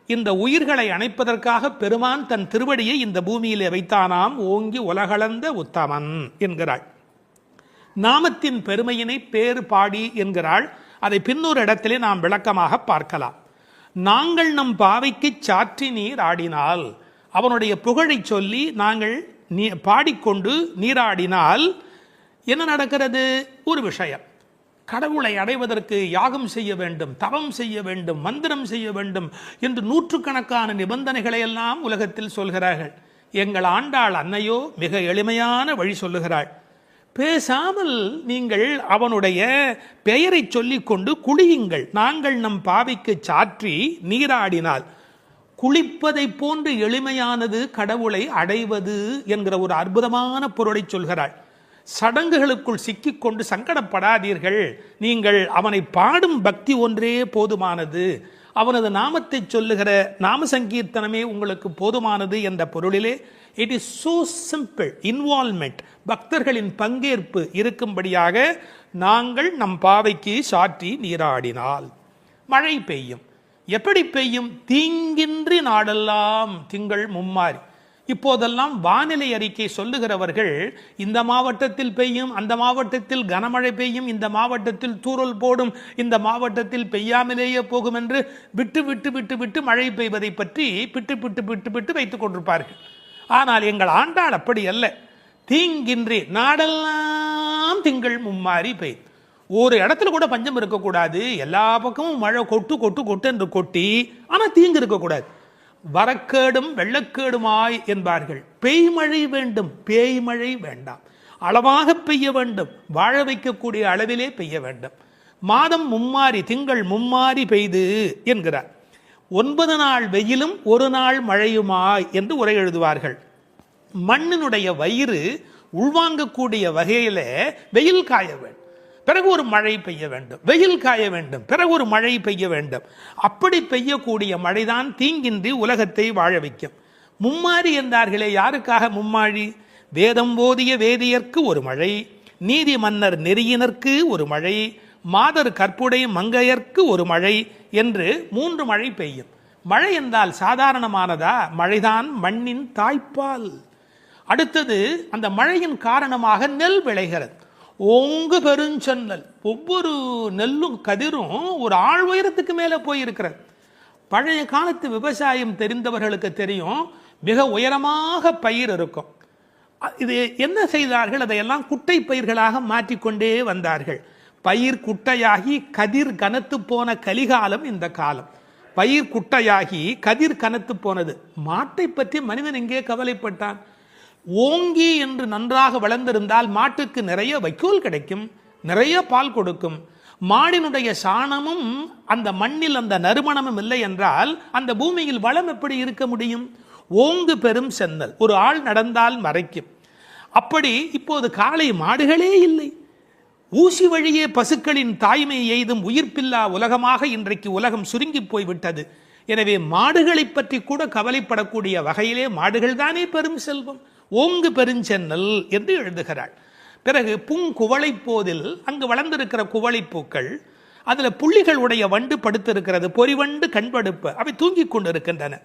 இந்த உயிர்களை அணைப்பதற்காக பெருமான் தன் திருவடியை இந்த பூமியிலே வைத்தானாம். ஓங்கி உலகளந்த உத்தமன் என்கிறாள். நாமத்தின் பெருமையினை பேறு பாடி என்கிறாள். அதை பின்னொரு இடத்திலே நாம் விளக்கமாக பார்க்கலாம். நாங்கள் நம் பாவைக்கு சாற்றி நீர் ஆடினால், அவனுடைய புகழை சொல்லி நாங்கள் பாடிக்கொண்டு நீராடினால் என்ன நடக்கிறது? ஒரு விஷயம். கடவுளை அடைவதற்கு யாகம் செய்ய வேண்டும், தவம் செய்ய வேண்டும், மந்திரம் செய்ய வேண்டும் என்று 100கணக்கான நிபந்தனைகளை எல்லாம் உலகத்தில் சொல்கிறார்கள். எங்கள் ஆண்டாள் அன்னையோ மிக எளிமையான வழி சொல்லுகிறாள். பேசாமல் நீங்கள் அவனுடைய பெயரை சொல்லிக்கொண்டு குளியுங்கள். நாங்கள் நம் பாவிக்கு சாற்றி நீராடினால். குளிப்பதை போன்று எளிமையானது கடவுளை அடைவது என்கிற ஒரு அற்புதமான பொருளை சொல்கிறாள். சடங்குகளுக்குள் சிக்கிக்கொண்டு சங்கடப்படாதீர்கள். நீங்கள் அவனை பாடும் பக்தி ஒன்றே போதுமானது, அவனது நாமத்தை சொல்லுகிற நாம சங்கீர்த்தனமே உங்களுக்கு போதுமானது என்ற பொருளிலே it is so simple. Involvement, பக்தர்களின் பங்கேற்பு இருக்கும்படியாக நாங்கள் நம் பாவைக்கு சாற்றி நீராடினால் மழை பெய்யும். எப்படி பெய்யும்? தீங்கின்றி நாடெல்லாம் திங்கள் மும்மாறி. இப்போதெல்லாம் வானிலை அறிக்கை சொல்லுகிறவர்கள் இந்த மாவட்டத்தில் பெய்யும், அந்த மாவட்டத்தில் கனமழை பெய்யும், இந்த மாவட்டத்தில் தூறல் போடும், இந்த மாவட்டத்தில் பெய்யாமலேயே போகும் என்று விட்டு விட்டு விட்டு விட்டு மழை பெய்வதை பற்றி பிட்டு பிட்டு பிட்டு பிட்டு வைத்துக் கொண்டிருப்பார்கள். ஆனால் எங்கள் ஆண்டாள் அப்படி அல்ல. தீங்கின்றி நாடெல்லாம் திங்கள் மும்மாறி பெய்யும். ஒரு இடத்துல கூட பஞ்சம் இருக்கக்கூடாது. எல்லா பக்கமும் மழை கொட்டு கொட்டு கொட்டு என்று கொட்டி, ஆனால் தீங்கு இருக்கக்கூடாது. வரக்கேடும் வெள்ளக்கேடுமாய் என்பார்கள். பெய்மழை வேண்டும், பேய்மழை வேண்டாம். அளவாக பெய்ய வேண்டும், வாழ வைக்கக்கூடிய அளவிலே பெய்ய வேண்டும். மாதம் மும்மாறி, திங்கள் மும்மாறி பெய்து என்கிறார். 9 நாள் வெயிலும் 1 நாள் மழையுமாய் என்று உரை எழுதுவார்கள். மண்ணினுடைய வயிறு உள்வாங்கக்கூடிய வகையில வெயில் காய வேண்டும், பிறகு ஒரு மழை பெய்ய வேண்டும், வெயில் காய வேண்டும், பிறகு ஒரு மழை பெய்ய வேண்டும். அப்படி பெய்யக்கூடிய மழைதான் தீங்கின்றி உலகத்தை வாழ வைக்கும். மும்மாறி என்றார்களே, யாருக்காக மும்மாழி? வேதம் போதிய வேதியர்க்கு ஒரு மழை, நீதி மன்னர் நெறியினர்க்கு ஒரு மழை, மாதர் கற்புடை மங்கையர்க்கு ஒரு மழை என்று 3 மழை பெய்யும். மழை என்றால் சாதாரணமானதா? மழைதான் மண்ணின் தாய்ப்பால். அடுத்தது, அந்த மழையின் காரணமாக நெல் விளைகிறது. ஓங்கு பெருஞ்சென்னல். ஒவ்வொரு நெல்லும் கதிரும் ஒரு ஆள் உயரத்துக்கு மேலே போயிருக்கிறது. பழைய காலத்து விவசாயம் தெரிந்தவர்களுக்கு தெரியும், மிக உயரமாக பயிர் இருக்கும். இது என்ன செய்தார்கள்? அதையெல்லாம் குட்டை பயிர்களாக மாற்றிக்கொண்டே வந்தார்கள். பயிர் குட்டையாகி கதிர் கனத்து போன கலிகாலம் இந்த காலம். பயிர் குட்டையாகி கதிர் கனத்து போனது. மாட்டை பற்றி மனிதன் எங்கே கவலைப்பட்டான்? ஓங்கி என்று நன்றாக வளர்ந்திருந்தால் மாட்டுக்கு நிறைய வைக்கோல் கிடைக்கும், நிறைய பால் கொடுக்கும். மாடினுடைய சாணமும் அந்த மண்ணில் அந்த நறுமணமும் இல்லை என்றால் அந்த பூமியில் வளம் எப்படி இருக்க முடியும்? ஓங்கு பெரும் சென்னல், ஒரு ஆள் நடந்தால் மறைக்கும். அப்படி இப்போது காளை மாடுகளே இல்லை. ஊசி வழியே பசுக்களின் தாய்மை எய்தும் உயிர்ப்பில்லா உலகமாக இன்றைக்கு உலகம் சுருங்கி போய்விட்டது. எனவே மாடுகளை பற்றி கூட கவலைப்படக்கூடிய வகையிலே மாடுகள் தானே பெரும் செல்வம். ஓங்கு பெருஞ்சென்னல் என்று எழுதுகிறாள். பிறகு பூங்குவளை போதில் அங்கு வளர்ந்திருக்கிற குவளைப்பூக்கள், அதில் புள்ளிகள் உடைய வண்டு படுத்திருக்கிறது, பொறிவண்டு கண்படுப்ப, அவை தூங்கி கொண்டு இருக்கின்றன.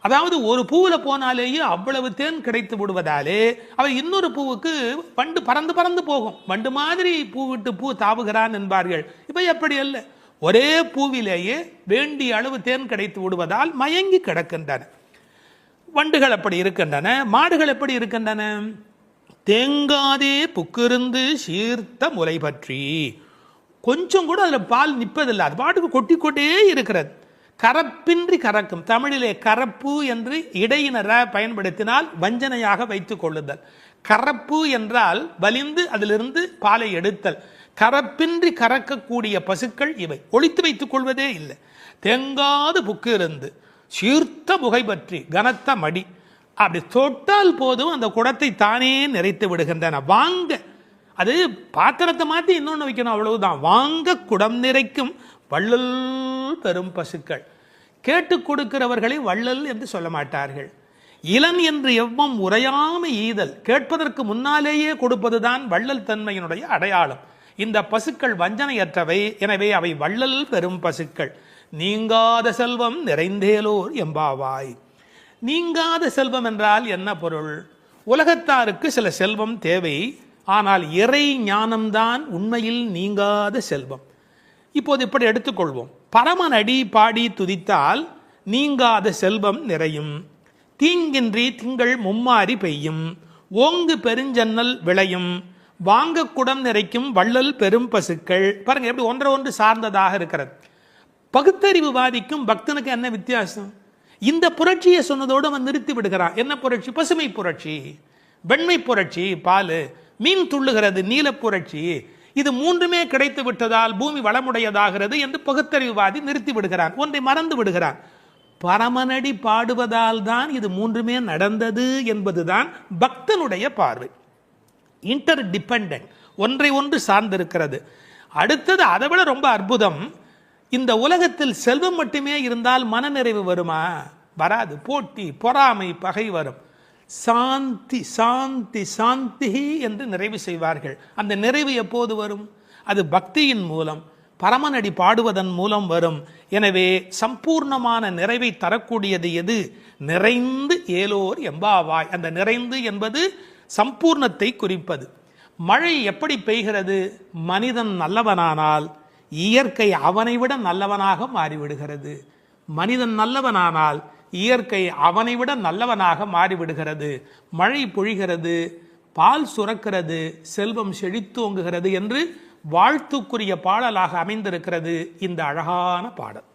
அதாவது ஒரு பூவில் போனாலேயே அவ்வளவு தேன் கிடைத்து விடுவதாலே அவை இன்னொரு பூவுக்கு வண்டு பறந்து பறந்து போகும். வண்டு மாதிரி பூ விட்டு பூ தாவுகிறான் என்பார்கள். இப்போ எப்படி அல்ல, ஒரே பூவிலேயே வேண்டிய அளவு தேன் கிடைத்து விடுவதால் மயங்கி கிடக்கின்றன. வண்டுகள் அப்படி இருக்கின்றன. மாடுகள் எப்படி இருக்கின்றன? தேங்காதே புக்கிருந்து சீர்த்த முலை பற்றி, கொஞ்சம் கூட அதில் பால் நிற்பதில்லை, அது பாட்டுக்கு கொட்டி கொண்டே இருக்கிறது. கரப்பின்றி கறக்கும். தமிழிலே கரப்பு என்று இடையினர பயன்படுத்தினால் வஞ்சனையாக வைத்துக் கொள்ளுதல். கரப்பு என்றால் வலிந்து அதிலிருந்து பாலை எடுத்தல். கரப்பின்றி கறக்கக்கூடிய பசுக்கள் இவை. ஒழித்து வைத்துக் கொள்வதே இல்லை. தேங்காது புக்கு இருந்து சீர்த்த புகை பற்றி, கனத்த மடி, அப்படி தொட்டால் போதும் அந்த குடத்தை தானே நிறைத்து விடுகின்றன. வாங்க, அது பாத்திரத்தை மாற்றி இன்னொன்று வைக்கணும், அவ்வளவுதான். வாங்க குடம் நிறைக்கும் வள்ளல் பெரும் பசுக்கள். கேட்டு கொடுக்கிறவர்களை வள்ளல் என்று சொல்ல மாட்டார்கள். இளன் என்று எவ்வம் உரையாமை ஈதல், கேட்பதற்கு முன்னாலேயே கொடுப்பதுதான் வள்ளல் தன்மையினுடைய அடையாளம். இந்த பசுக்கள் வஞ்சனையற்றவை, எனவே அவை வள்ளல் பெரும் பசுக்கள். நீங்காத செல்வம் நிறைந்தேலோர் எம்பாவாய். நீங்காத செல்வம் என்றால் என்ன பொருள்? உலகத்தாருக்கு சில செல்வம் தேவை, ஆனால் இறை ஞானம்தான் உண்மையில் நீங்காத செல்வம். இப்போது இப்படி எடுத்துக்கொள்வோம். பரமனடி பாடி துதித்தால் நீங்காத செல்வம் நிறையும். தீங்கின்றி திங்கள் மும்மாறி பெய்யும். ஓங்கு பெருஞ்சன்னல் விளையும். வாங்க குடம் நிறைக்கும் வள்ளல் பெரும் பசுக்கள். பாருங்க எப்படி ஒன்றை ஒன்று சார்ந்ததாக இருக்கிறது. பகுத்தறிவுவாதிக்கும் பக்தனுக்கு என்ன வித்தியாசம்? இந்த புரட்சியை சொன்னதோடு அவன் நிறுத்தி விடுகிறான். என்ன புரட்சி? பசுமை புரட்சி, வெண்மை புரட்சி, பால், மீன் துள்ளுகிறது, நீல புரட்சி. இது மூன்றுமே கிடைத்து விட்டதால் பூமி வளமுடையதாகிறது என்று பகுத்தறிவுவாதி நிறுத்தி விடுகிறான். ஒன்றை மறந்து விடுகிறான். பரமனடி பாடுவதால் தான் இது மூன்றுமே நடந்தது என்பதுதான் பக்தனுடைய பார்வை. இன்டர் டிபெண்டன்ட், ஒன்றை ஒன்று சார்ந்திருக்கிறது. அடுத்தது அதை விட ரொம்ப அற்புதம். இந்த உலகத்தில் செல்வம் மட்டுமே இருந்தால் மனநிறைவு வருமா? வராது. போட்டி, பொறாமை, பகை வரும். சாந்தி சாந்தி சாந்தி என்று நிறைவு செய்வார்கள். அந்த நிறைவு எப்போது வரும்? அது பக்தியின் மூலம், பரமனடி பாடுவதன் மூலம் வரும். எனவே சம்பூர்ணமான நிறைவை தரக்கூடியது எது? நிறைந்து ஏலோர் எம்பாவாய். அந்த நிறைந்து என்பது சம்பூர்ணத்தை குறிப்பது. மழை எப்படி பெய்கிறது? மனிதன் நல்லவனானால் இயற்கை அவனை விட நல்லவனாக மாறிவிடுகிறது. மனிதன் நல்லவனானால் இயற்கை அவனை விட நல்லவனாக மாறிவிடுகிறது. மழை பொழிகிறது, பால் சுரக்கிறது, செல்வம் செழித்தோங்குகிறது என்று வாழ்த்துக்குரிய பாடலாக அமைந்திருக்கிறது இந்த அழகான பாடல்.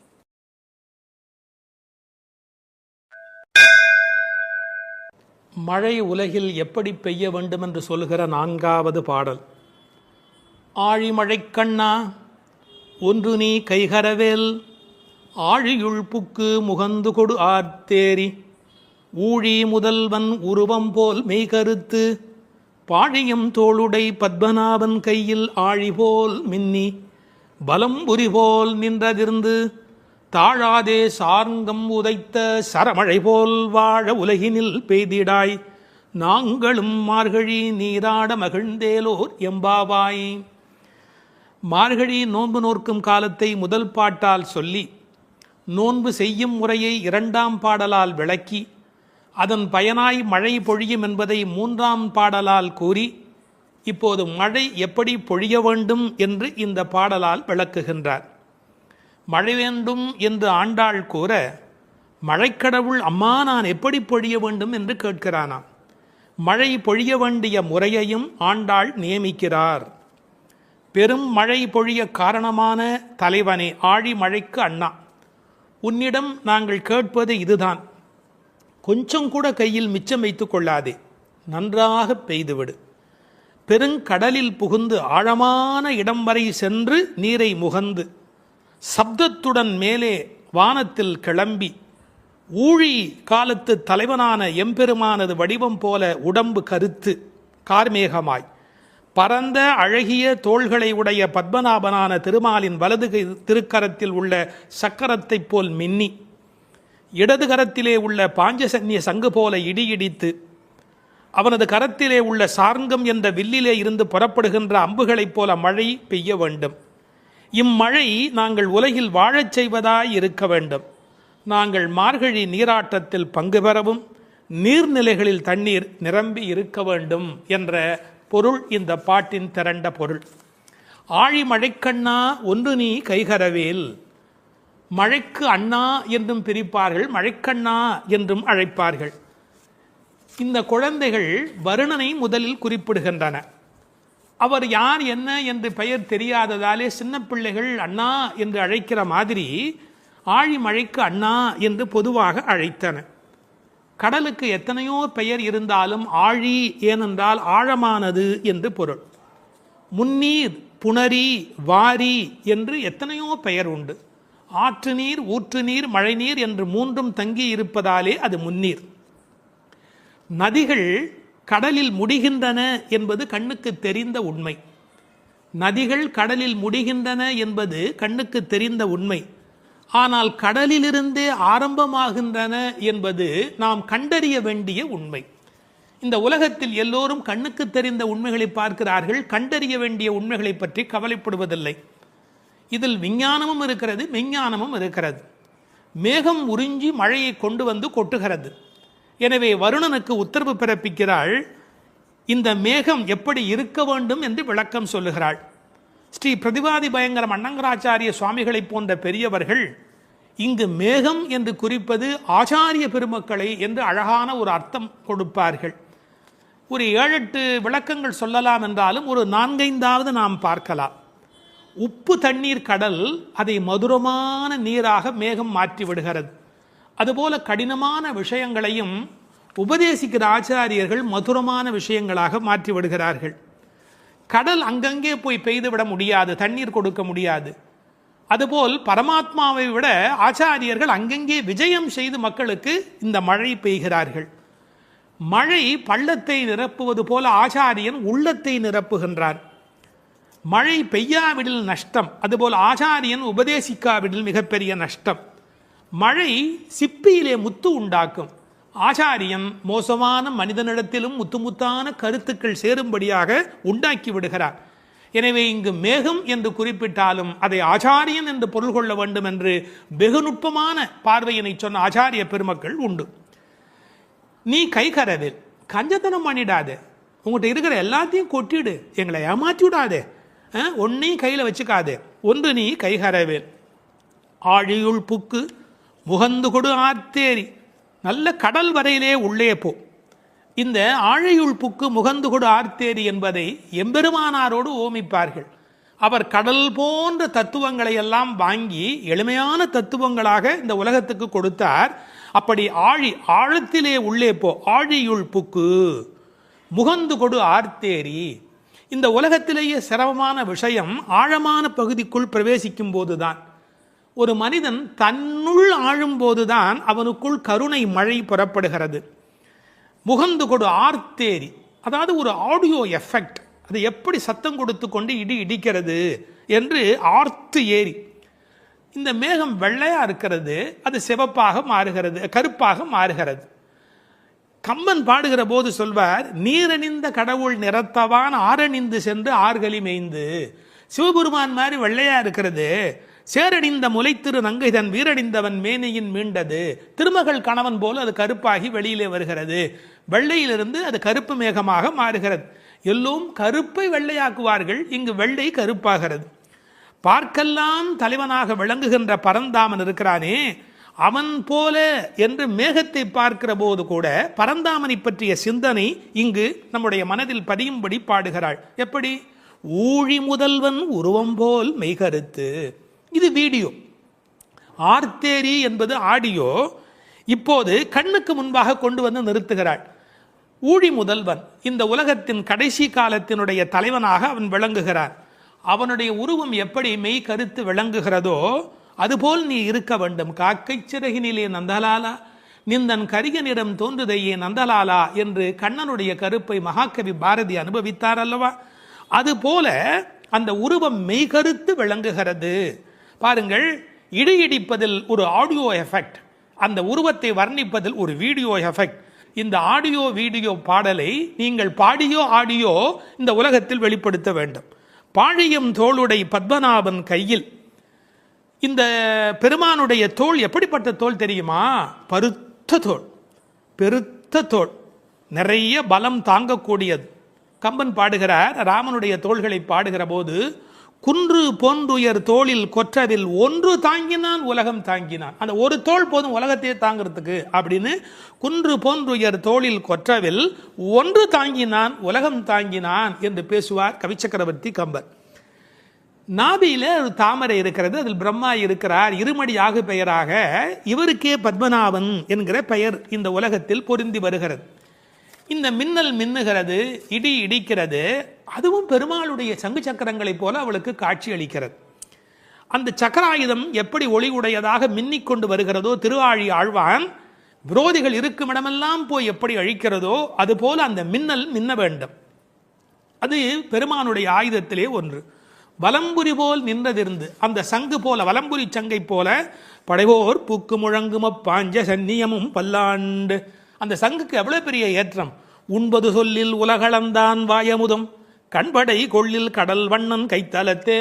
மழை உலகில் எப்படி பெய்ய வேண்டும் என்று சொல்கிற 4வது பாடல். ஆழிமழை கண்ணா ஒன்று நீ கைகரவேல், ஆழியுள் புக்கு முகந்து கொடு ஆர்த்தேரி, ஊழி முதல்வன் உருவம் போல் மெய்கருத்து, பாழியம் தோளுடை பத்மநாபன் கையில் ஆழி போல் மின்னி, பலம் புரி போல் நின்றதிர்ந்து, தாழாதே சார்ங்கம் உதைத்த சரமழை போல் வாழ உலகினில் பெய்திடாய், நாங்களும் மார்கழி நீராட மகிழ்ந்தேலோர் எம்பாவாய். மார்கழி நோன்பு நோர்க்கும் காலத்தை முதல் பாட்டால் சொல்லி, நோன்பு செய்யும் முறையை 2ஆம் பாடலால் விளக்கி, அதன் பயனாய் மழை பொழியும் என்பதை 3ஆம் பாடலால் கூறி, இப்போது மழை எப்படி பொழிய வேண்டும் என்று இந்த பாடலால் விளக்குகின்றார். மழை வேண்டும் என்று ஆண்டாள் கூற, மழைக்கடவுள் அம்மா நான் எப்படி பொழிய வேண்டும் என்று கேட்கிறானாம். மழை பொழிய வேண்டிய முறையையும் ஆண்டாள் நியமிக்கிறார். பெரும் மழை பொழிய காரணமான தலைவனே, ஆழி மழைக்கு அண்ணா, உன்னிடம் நாங்கள் கேட்பது இதுதான். கொஞ்சம் கூட கையில் மிச்சம் வைத்துக் கொள்ளாதே, நன்றாக பெய்துவிடு. பெருங்கடலில் புகுந்து ஆழமான இடம் வரை சென்று நீரை முகந்து, சப்தத்துடன் மேலே வானத்தில் கிளம்பி, ஊழி காலத்து தலைவனான எம்பெருமானது வடிவம் போல உடம்பு கருத்து கார்மேகமாய், பரந்த அழகிய தோள்களை உடைய பத்மநாபனான திருமாலின் வலது திருக்கரத்தில் உள்ள சக்கரத்தைப் போல் மின்னி, இடது கரத்திலே உள்ள பாஞ்சசன்ய சங்கு போல இடியிடித்து, அவனது கரத்திலே உள்ள சார்ங்கம் என்ற வில்லிலே இருந்து புறப்படுகின்ற அம்புகளைப் போல மழை பெய்ய வேண்டும். இம்மழை நாங்கள் உலகில் வாழச் செய்வதாய் இருக்க வேண்டும். நாங்கள் மார்கழி நீராட்டத்தில் பங்கு பெறவும் நீர்நிலைகளில் தண்ணீர் நிரம்பி இருக்க வேண்டும் என்ற பொருள் இந்த பாட்டின் திரண்ட பொருள். ஆழி மழைக்கண்ணா ஒன்று நீ கைகரவேல். மழைக்கு அண்ணா என்றும் பிரிப்பார்கள், மழைக்கண்ணா என்றும் அழைப்பார்கள். இந்த குழந்தைகள் வருணனை முதலில் குறிப்பிடுகின்றன. அவர் யார் என்ன என்று பெயர் தெரியாததாலே சின்ன பிள்ளைகள் அண்ணா என்று அழைக்கிற மாதிரி ஆழி மழைக்கு அண்ணா என்று பொதுவாக அழைத்தன. கடலுக்கு எத்தனையோ பெயர் இருந்தாலும் ஆழி ஏனென்றால் ஆழமானது என்று பொருள். முன்னீர், புணரி, வாரி என்று எத்தனையோ பெயர் உண்டு. ஆற்று நீர், ஊற்று நீர், மழைநீர் என்று மூன்றும் தங்கி இருப்பதாலே அது முன்னீர். நதிகள் கடலில் முடிகின்றன என்பது கண்ணுக்கு தெரிந்த உண்மை. நதிகள் கடலில் முடிகின்றன என்பது கண்ணுக்கு தெரிந்த உண்மை. ஆனால் கடலிலிருந்தே ஆரம்பமாகின்றன என்பது நாம் கண்டறிய வேண்டிய உண்மை. இந்த உலகத்தில் எல்லோரும் கண்ணுக்கு தெரிந்த உண்மைகளை பார்க்கிறார்கள், கண்டறிய வேண்டிய உண்மைகளை பற்றி கவலைப்படுவதில்லை. இதில் விஞ்ஞானமும் இருக்கிறது, மெஞ்ஞானமும் இருக்கிறது. மேகம் உறிஞ்சி மழையை கொண்டு வந்து கொட்டுகிறது. எனவே வருணனுக்கு உத்தரவு பிறப்பிக்கிறாள். இந்த மேகம் எப்படி இருக்க வேண்டும் என்று விளக்கம் சொல்லுகிறாள். ஸ்ரீ பிரதிவாதி பயங்கரம் அண்ணங்கராச்சாரிய சுவாமிகளை போன்ற பெரியவர்கள் இங்கு மேகம் என்று குறிப்பது ஆச்சாரிய பெருமக்களை என்று அழகான ஒரு அர்த்தம் கொடுப்பார்கள். ஒரு 7-8 விளக்கங்கள் சொல்லலாம் என்றாலும் ஒரு 4-5 நாம் பார்க்கலாம். உப்பு தண்ணீர் கடல் அதை மதுரமான நீராக மேகம் மாற்றி விடுகிறது. அதுபோல கடினமான விஷயங்களையும் உபதேசிக்கிற ஆச்சாரியர்கள் மதுரமான விஷயங்களாக மாற்றி விடுகிறார்கள். கடல் அங்கங்கே போய் பெய்துவிட முடியாது, தண்ணீர் கொடுக்க முடியாது. அதுபோல் பரமாத்மாவை விட ஆச்சாரியர்கள் அங்கங்கே விஜயம் செய்து மக்களுக்கு இந்த மழை பெய்கிறார்கள். மழை பள்ளத்தை நிரப்புவது போல ஆச்சாரியன் உள்ளத்தை நிரப்புகின்றார். மழை பெய்யாவிடில் நஷ்டம், அதுபோல் ஆச்சாரியன் உபதேசிக்காவிடில் மிகப்பெரிய நஷ்டம். மழை சிப்பியிலே முத்து உண்டாக்கும். ஆச்சாரியன் மோசமான மனிதனிடத்திலும் முத்துமுத்தான கருத்துக்கள் சேரும்படியாக உண்டாக்கி விடுகிறார். எனவே இங்கு மேகம் என்று குறிப்பிட்டாலும் அதை ஆச்சாரியன் என்று பொருள் கொள்ள வேண்டும் என்று வெகு நுட்பமான பார்வையினை சொன்ன ஆச்சாரிய பெருமக்கள் உண்டு. நீ கை கரவேல், கஞ்சத்தனம் பண்ணிடாதே, உங்கள்கிட்ட இருக்கிற எல்லாத்தையும் கொட்டிடு, எங்களை ஏமாற்றி விடாதே, ஒன்னையும் கையில் வச்சுக்காதே. ஒன்று நீ கைகரவேல். ஆழியுள் புக்கு முகந்து கொடு ஆர்த்தேரி. நல்ல கடல் வரையிலே உள்ளே போ. இந்த ஆழியுள் புக்கு முகந்து கொடு ஆர்த்தேரி என்பதை எம்பெருமானாரோடு ஓமிப்பார்கள். அவர் கடல் போன்ற தத்துவங்களை எல்லாம் வாங்கி எளிமையான தத்துவங்களாக இந்த உலகத்துக்கு கொடுத்தார். அப்படி ஆழத்திலே உள்ளே போ. ஆழியுள் புக்கு முகந்து கொடு ஆர்த்தேரி. இந்த உலகத்திலேயே சிரமமான விஷயம் ஆழமான பகுதிக்குள் பிரவேசிக்கும் போதுதான். ஒரு மனிதன் தன்னுள் ஆழும் போதுதான் அவனுக்குள் கருணை மழை புறப்படுகிறது. முகந்து கொடு ஆர்த்தேரி, அதாவது ஒரு ஆடியோ எஃபெக்ட். அது எப்படி சத்தம் கொடுத்து கொண்டு இடிக்கிறது என்று ஆர்த்து ஏரி. இந்த மேகம் வெள்ளையா இருக்கிறது, அது சிவப்பாக மாறுகிறது, கருப்பாக மாறுகிறது. கம்பன் பாடுகிற போது சொல்வார், நீரணிந்த கடவுள் நிறத்தவான் ஆரணிந்து சென்று ஆர்களி மேய்ந்து. சிவபெருமான் மாதிரி வெள்ளையா இருக்கிறது, சேரடிந்த முலைத்திரு நங்கைதன் வீரடிந்தவன் மேனையின் மீண்டது. திருமகள் கணவன் போல் அது கருப்பாகி வெளியிலே வருகிறது. வெள்ளையிலிருந்து அது கருப்பு மேகமாக மாறுகிறது. எல்லோரும் கருப்பை வெள்ளையாக்குவார்கள், இங்கு வெள்ளை கருப்பாகிறது. பார்க்கெல்லாம் தலைவனாக விளங்குகின்ற பரந்தாமன் இருக்கிறானே, அவன் போல என்று மேகத்தை பார்க்கிற போது கூட பரந்தாமனை பற்றிய சிந்தனை இங்கு நம்முடைய மனதில் பதியும்படி பாடுகிறாள். எப்படி? ஊழி முதல்வன் உருவம் போல் மெய்கருத்து. இது வீடியோ. ஆர்த்தேரி என்பது ஆடியோ. இப்போது கண்ணுக்கு முன்பாக கொண்டு வந்து நிறுத்துகிறாள். ஊழி முதல்வன், இந்த உலகத்தின் கடைசி காலத்தினுடைய தலைவனாக அவன் விளங்குகிறான். அவனுடைய உருவம் எப்படி மெய் கருத்து விளங்குகிறதோ அதுபோல் நீ இருக்க வேண்டும். காக்கை சிறகினிலே நந்தலாலா நிந்தன் கரியனிடம் தோன்றுதையே நந்தலாலா என்று கண்ணனுடைய கருப்பை மகாகவி பாரதி அனுபவித்தார் அல்லவா? அதுபோல அந்த உருவம் மெய்கருத்து விளங்குகிறது. பாருங்கள், இடிப்பதில் ஒரு ஆடியோ எஃபெக்ட், அந்த உருவத்தை வர்ணிப்பதில் ஒரு வீடியோ எஃபெக்ட். இந்த ஆடியோ வீடியோ பாடலை நீங்கள் பாடியோ ஆடியோ இந்த உலகத்தில் வெளிப்படுத்த வேண்டும். பாழியம் தோளுடை பத்மநாபன் கையில். இந்த பெருமானுடைய தோள் எப்படிப்பட்ட தோள் தெரியுமா? பருத்த தோள், பெருத்த தோள், நிறைய பலம் தாங்கக்கூடியது. கம்பன் பாடுகிறார், ராமனுடைய தோள்களை பாடுகிற போது, குன்று போன்றுயர் தோளில் கொற்றதில் ஒன்று தாங்கினான் உலகம் தாங்கினான். அந்த ஒரு தோள் போதும் உலகத்தையே தாங்கிறதுக்கு அப்படின்னு, குன்று போன்றுயர் தோளில் கொற்றவில் ஒன்று தாங்கினான் உலகம் தாங்கினான் என்று பேசுவார் கவிச்சக்கரவர்த்தி கம்பர். நாபியில ஒரு தாமரை இருக்கிறது, அதில் பிரம்மா இருக்கிறார், இருமடி ஆகு பெயராக இவருக்கே பத்மநாபன் என்கிற பெயர் இந்த உலகத்தில் பொருந்தி வருகிறது. இந்த மின்னல் மின்னுகிறது, இடி இடிக்கிறது, அதுவும் பெருமாளுடைய சங்கு சக்கரங்களைப் போல அவளுக்கு காட்சி அளிக்கிறது. அந்த சக்கராயுதம் எப்படி ஒளி உடையதாக மின்னிக்கொண்டு வருகிறதோ, திருஆழி ஆழ்வான் விரோதிகள் இருக்கும் இடமெல்லாம் போய் எப்படி அழிக்கிறதோ அதுபோல அந்த மின்னல் மின்ன வேண்டும். அது பெருமானுடைய ஆயுதத்திலே ஒன்று. வலம்புரி போல் நின்றதிருந்து அந்த சங்கு போல, வலம்புரி சங்கை போல, படைவோர் பூக்கு முழங்கும பாஞ்ச சன்னியமும் பல்லாண்டு. அந்த சங்குக்கு எவ்வளவு பெரிய ஏற்றம்! உண்பது சொல்லில் உலகளந்தான் வாயமுதம், கண்படை கொள்ளில் கடல் வண்ணன் கைத்தலத்தே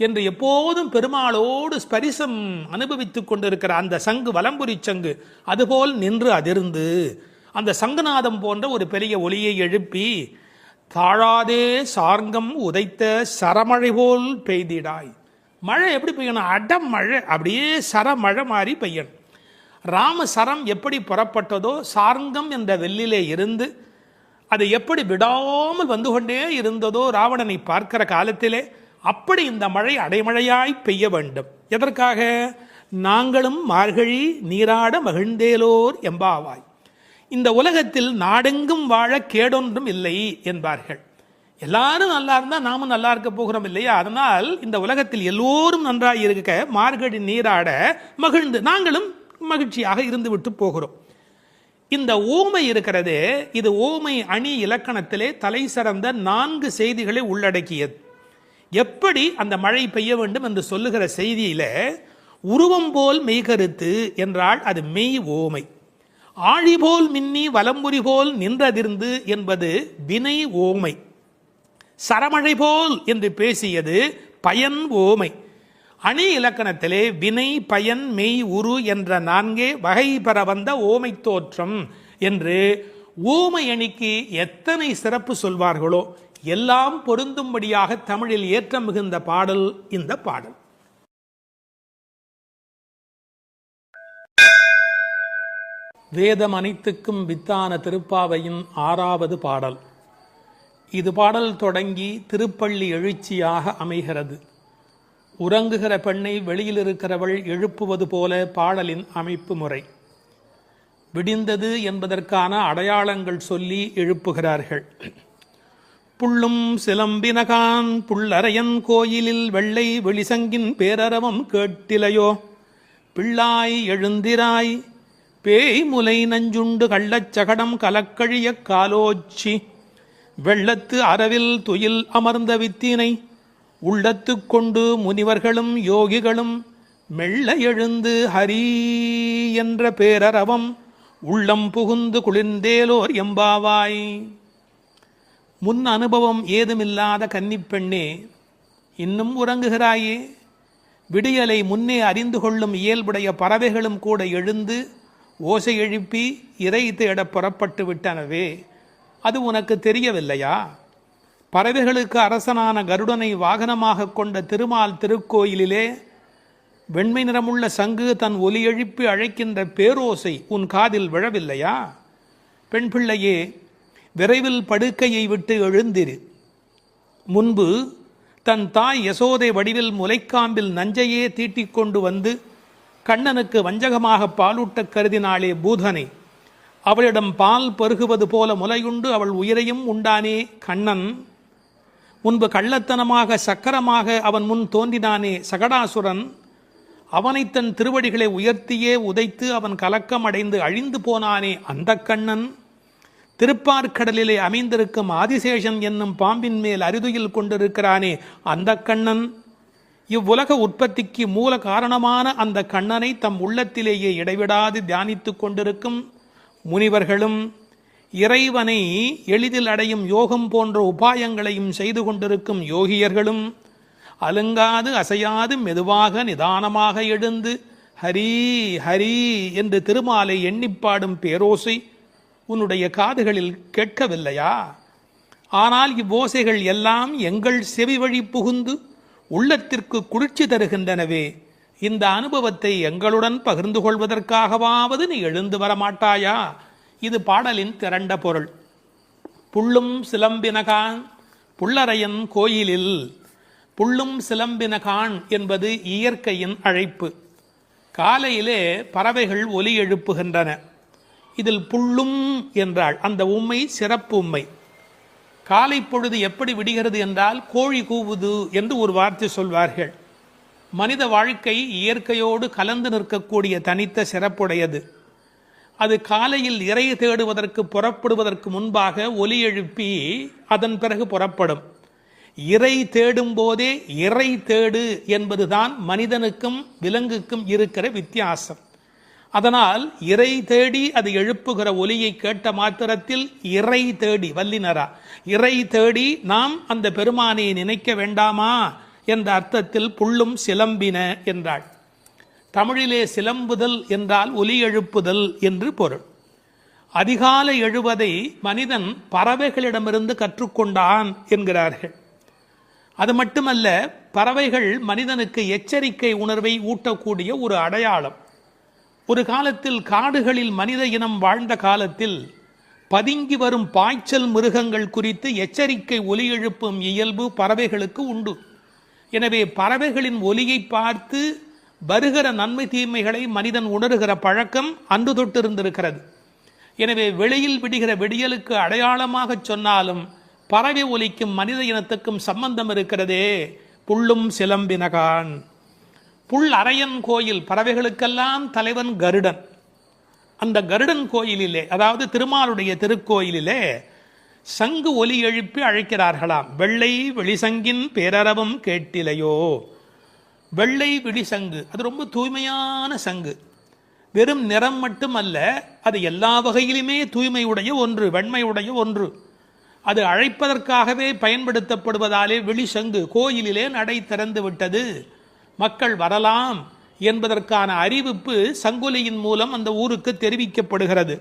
என்று எப்போதும் பெருமாளோடு ஸ்பரிசம் அனுபவித்துக் கொண்டிருக்கிற அந்த சங்கு, வலம்புரி சங்கு, அதுபோல் நின்று அதிர்ந்து அந்த சங்குநாதம் போன்ற ஒரு பெரிய ஒலியை எழுப்பி, தாழாதே சார்ங்கம் உதைத்த சரமழை போல் பெய்திடாய். மழை எப்படி பெய்யணும்? அடம் மழை, அப்படியே சரமழை மாறி பெய்யணும். ராமசரம் எப்படி புறப்பட்டதோ, சார்ங்கம் என்ற வெள்ளிலே இருந்து அது எப்படி விடாமல் வந்து கொண்டே இருந்ததோ ராவணனை பார்க்கிற காலத்திலே, அப்படி இந்த மழை அடைமழையாய் பெய்ய வேண்டும். எதற்காக? நாங்களும் மார்கழி நீராட மகிழ்ந்தேலோர் எம்பாவாய். இந்த உலகத்தில் நாடெங்கும் வாழ கேடொன்றும் இல்லை என்பார்கள். எல்லாரும் நல்லா இருந்தால் நாமும் நல்லா இருக்க போகிறோம் இல்லையா? அதனால் இந்த உலகத்தில் எல்லோரும் நன்றாக இருக்க மார்கழி நீராட மகிழ்ந்து நாங்களும் மகிழ்ச்சியாக இருந்து விட்டு போகிறோம். இந்த ஓமை இருக்கிறது, இது ஓமை அணி இலக்கணத்திலே தலை சிறந்த 4 செய்திகளை உள்ளடக்கியது. எப்படி அந்த மழை பெய்ய வேண்டும் என்று சொல்லுகிற செய்தியில, உருவம் போல் மெய்கருத்து என்றால் அது மெய் ஓமை. ஆழி போல் மின்னி வலம்புரி போல் நின்றதிர்ந்து என்பது வினை ஓமை. சரமழை போல் என்று பேசியது பயன் ஓமை. அணி இலக்கணத்திலே வினை, பயன், மெய், உரு என்ற 4 வகை பெற வந்த ஓமை தோற்றம் என்று ஓமை அணிக்கு எத்தனை சிறப்பு சொல்வார்களோ எல்லாம் பொருந்தும்படியாக தமிழில் ஏற்றம் மிகுந்த பாடல் இந்த பாடல். வேதம் அனைத்துக்கும் வித்தான திருப்பாவையின் 6வது பாடல். இது பாடல் தொடங்கி திருப்பள்ளி எழுச்சியாக அமைகிறது. உறங்குகிற பெண்ணை வெளியில் இருக்கிறவள் எழுப்புவது போல பாடலின் அமைப்பு முறை. விடிந்தது என்பதற்கான அடையாளங்கள் சொல்லி எழுப்புகிறார்கள். புள்ளும் சிலம்பினகான் புள்ளரையன் கோயிலில் வெள்ளை வெளிசங்கின் பேரரவம் கேட்டிலையோ, பிள்ளாய் எழுந்திராய் பேய் முலை நஞ்சுண்டு கள்ளச்சகடம் கலக்கழிய காலோச்சி, வெள்ளத்து அரவில் துயில் அமர்ந்த வித்தினை உள்ளத்து கொண்டு முனிவர்களும் யோகிகளும் மெல்ல எழுந்து ஹரி என்ற பேரரவம் உள்ளம் புகுந்து குளிர்ந்தேலோர் எம்பாவாய். முன் அனுபவம் ஏதுமில்லாத கன்னிப்பெண்ணே, இன்னும் உறங்குகிறாயே? விடியலை முன்னே அறிந்து கொள்ளும் இயல்புடைய பறவைகளும் கூட எழுந்து ஓசை எழுப்பி இறை தேட புறப்பட்டு விட்டனவே, அது உனக்கு தெரியவில்லையா? பறவைகளுக்கு அரசனான கருடனை வாகனமாக கொண்ட திருமால் திருக்கோயிலிலே வெண்மை நிறமுள்ள சங்கு தன் ஒலி எழுப்பி அழைக்கின்ற பேரோசை உன் காதில் விழவில்லையா? பெண் பிள்ளையே, விரைவில் படுக்கையை விட்டு எழுந்திரு. முன்பு தன் தாய் யசோதை வடிவில் முலைக்காம்பில் நஞ்சையே தீட்டிக் கொண்டு வந்து கண்ணனுக்கு வஞ்சகமாக பாலூட்ட கருதினாளே பூதனை. அவளிடம் பால் பருகுவது போல முலையுண்டு அவள் உயிரையும் உண்டானே கண்ணன். முன்பு கள்ளத்தனமாக சக்கரமாக அவன் முன் தோன்றினானே சகடாசுரன். அவனை தன் திருவடிகளை உயர்த்தியே உதைத்து அவன் கலக்கம் அடைந்து அழிந்து போனானே அந்த கண்ணன். திருப்பார்கடலிலே அமைந்திருக்கும் ஆதிசேஷன் என்னும் பாம்பின் மேல் அரிதுயில் கொண்டிருக்கிறானே அந்த கண்ணன். இவ்வுலக உற்பத்திக்கு மூல காரணமான அந்த கண்ணனை தம் உள்ளத்திலேயே இடைவிடாது தியானித்து கொண்டிருக்கும் முனிவர்களும் இறைவனை எளிதில் அடையும் யோகம் போன்ற உபாயங்களையும் செய்து கொண்டிருக்கும் யோகியர்களும் அலுங்காது அசையாது மெதுவாக நிதானமாக எழுந்து ஹரி ஹரி என்று திருமாலை எண்ணிப்பாடும் பேரோசை உன்னுடைய காதுகளில் கேட்கவில்லையா? ஆனால் இவ்வோசைகள் எல்லாம் எங்கள் செவி வழி புகுந்து உள்ளத்திற்கு குளிர்ச்சி தருகின்றனவே. இந்த அனுபவத்தை எங்களுடன் பகிர்ந்து கொள்வதற்காகவாவது நீ எழுந்து வரமாட்டாயா? இது பாடலின் திரண்ட பொருள். புள்ளும் சிலம்பினகான் புள்ளரையன் கோயிலில். புள்ளும் சிலம்பினகான் என்பது இயற்கையின் அழைப்பு. காலையிலே பறவைகள் ஒலி எழுப்புகின்றன. இதில் புள்ளும் என்றால் அந்த உண்மை சிறப்பு உண்மை. காலை பொழுது எப்படி விடுகிறது என்றால் கோழி கூவுது என்று ஒரு வார்த்தை சொல்வார்கள். மனித வாழ்க்கை இயற்கையோடு கலந்து நிற்கக்கூடிய தனித்த சிறப்புடையது. அது காலையில் இறை தேடுவதற்கு புறப்படுவதற்கு முன்பாக ஒலி எழுப்பி அதன் பிறகு புறப்படும். இறை தேடும் போதே இறை தேடு என்பதுதான் மனிதனுக்கும் விலங்குக்கும் இருக்கிற வித்தியாசம். அதனால் இறை தேடி அது எழுப்புகிற ஒலியை கேட்ட மாத்திரத்தில் இறை தேடி வல்லினரா இறை தேடி நாம் அந்த பெருமானை நினைக்க வேண்டாமா என்ற அர்த்தத்தில் புள்ளும் சிலம்பின என்றாள். தமிழிலே சிலம்புதல் என்றால் ஒலி எழுப்புதல் என்று பொருள். அதிகாலை எழுவதை மனிதன் பறவைகளிடமிருந்து கற்றுக்கொண்டான் என்கிறார்கள். அது மட்டுமல்ல, பறவைகள் மனிதனுக்கு எச்சரிக்கை உணர்வை ஊட்டக்கூடிய ஒரு அடையாளம். ஒரு காலத்தில் காடுகளில் மனித இனம் வாழ்ந்த காலத்தில் பதுங்கி வரும் பாய்ச்சல் மிருகங்கள் குறித்து எச்சரிக்கை ஒலி எழுப்பும் இயல்பு பறவைகளுக்கு உண்டு. எனவே பறவைகளின் ஒலியை பார்த்து வருகிற நன்மை தீமைகளை மனிதன் உணர்கிற பழக்கம் அன்று தொட்டிருந்திருக்கிறது. எனவே வெளியில் விடுகிற விடியலுக்கு அடையாளமாக சொன்னாலும் பறவை ஒலிக்கும் மனித இனத்துக்கும் சம்பந்தம் இருக்கிறதே. புள்ளும் சிலம்பினகான். புல் அரையன் கோயில், பறவைகளுக்கெல்லாம் தலைவன் கருடன். அந்த கருடன் கோயிலிலே, அதாவது திருமாலுடைய திருக்கோயிலிலே சங்கு ஒலி எழுப்பி அழைக்கிறார்களாம். வெள்ளை வெளிசங்கின் பேரரவம் கேட்டிலையோ. வெள்ளை விழிசங்கு அது ரொம்ப தூய்மையான சங்கு. வெறும் நிறம் மட்டுமல்ல, அது எல்லா வகையிலுமே தூய்மையுடைய ஒன்று, வெண்மையுடைய ஒன்று. அது அழைப்பதற்காகவே பயன்படுத்தப்படுவதாலே விழிசங்கு கோயிலிலே நடை திறந்து விட்டது, மக்கள் வரலாம் என்பதற்கான அறிவிப்பு சங்கொலியின் மூலம் அந்த ஊருக்கு தெரிவிக்கப்படுகிறது.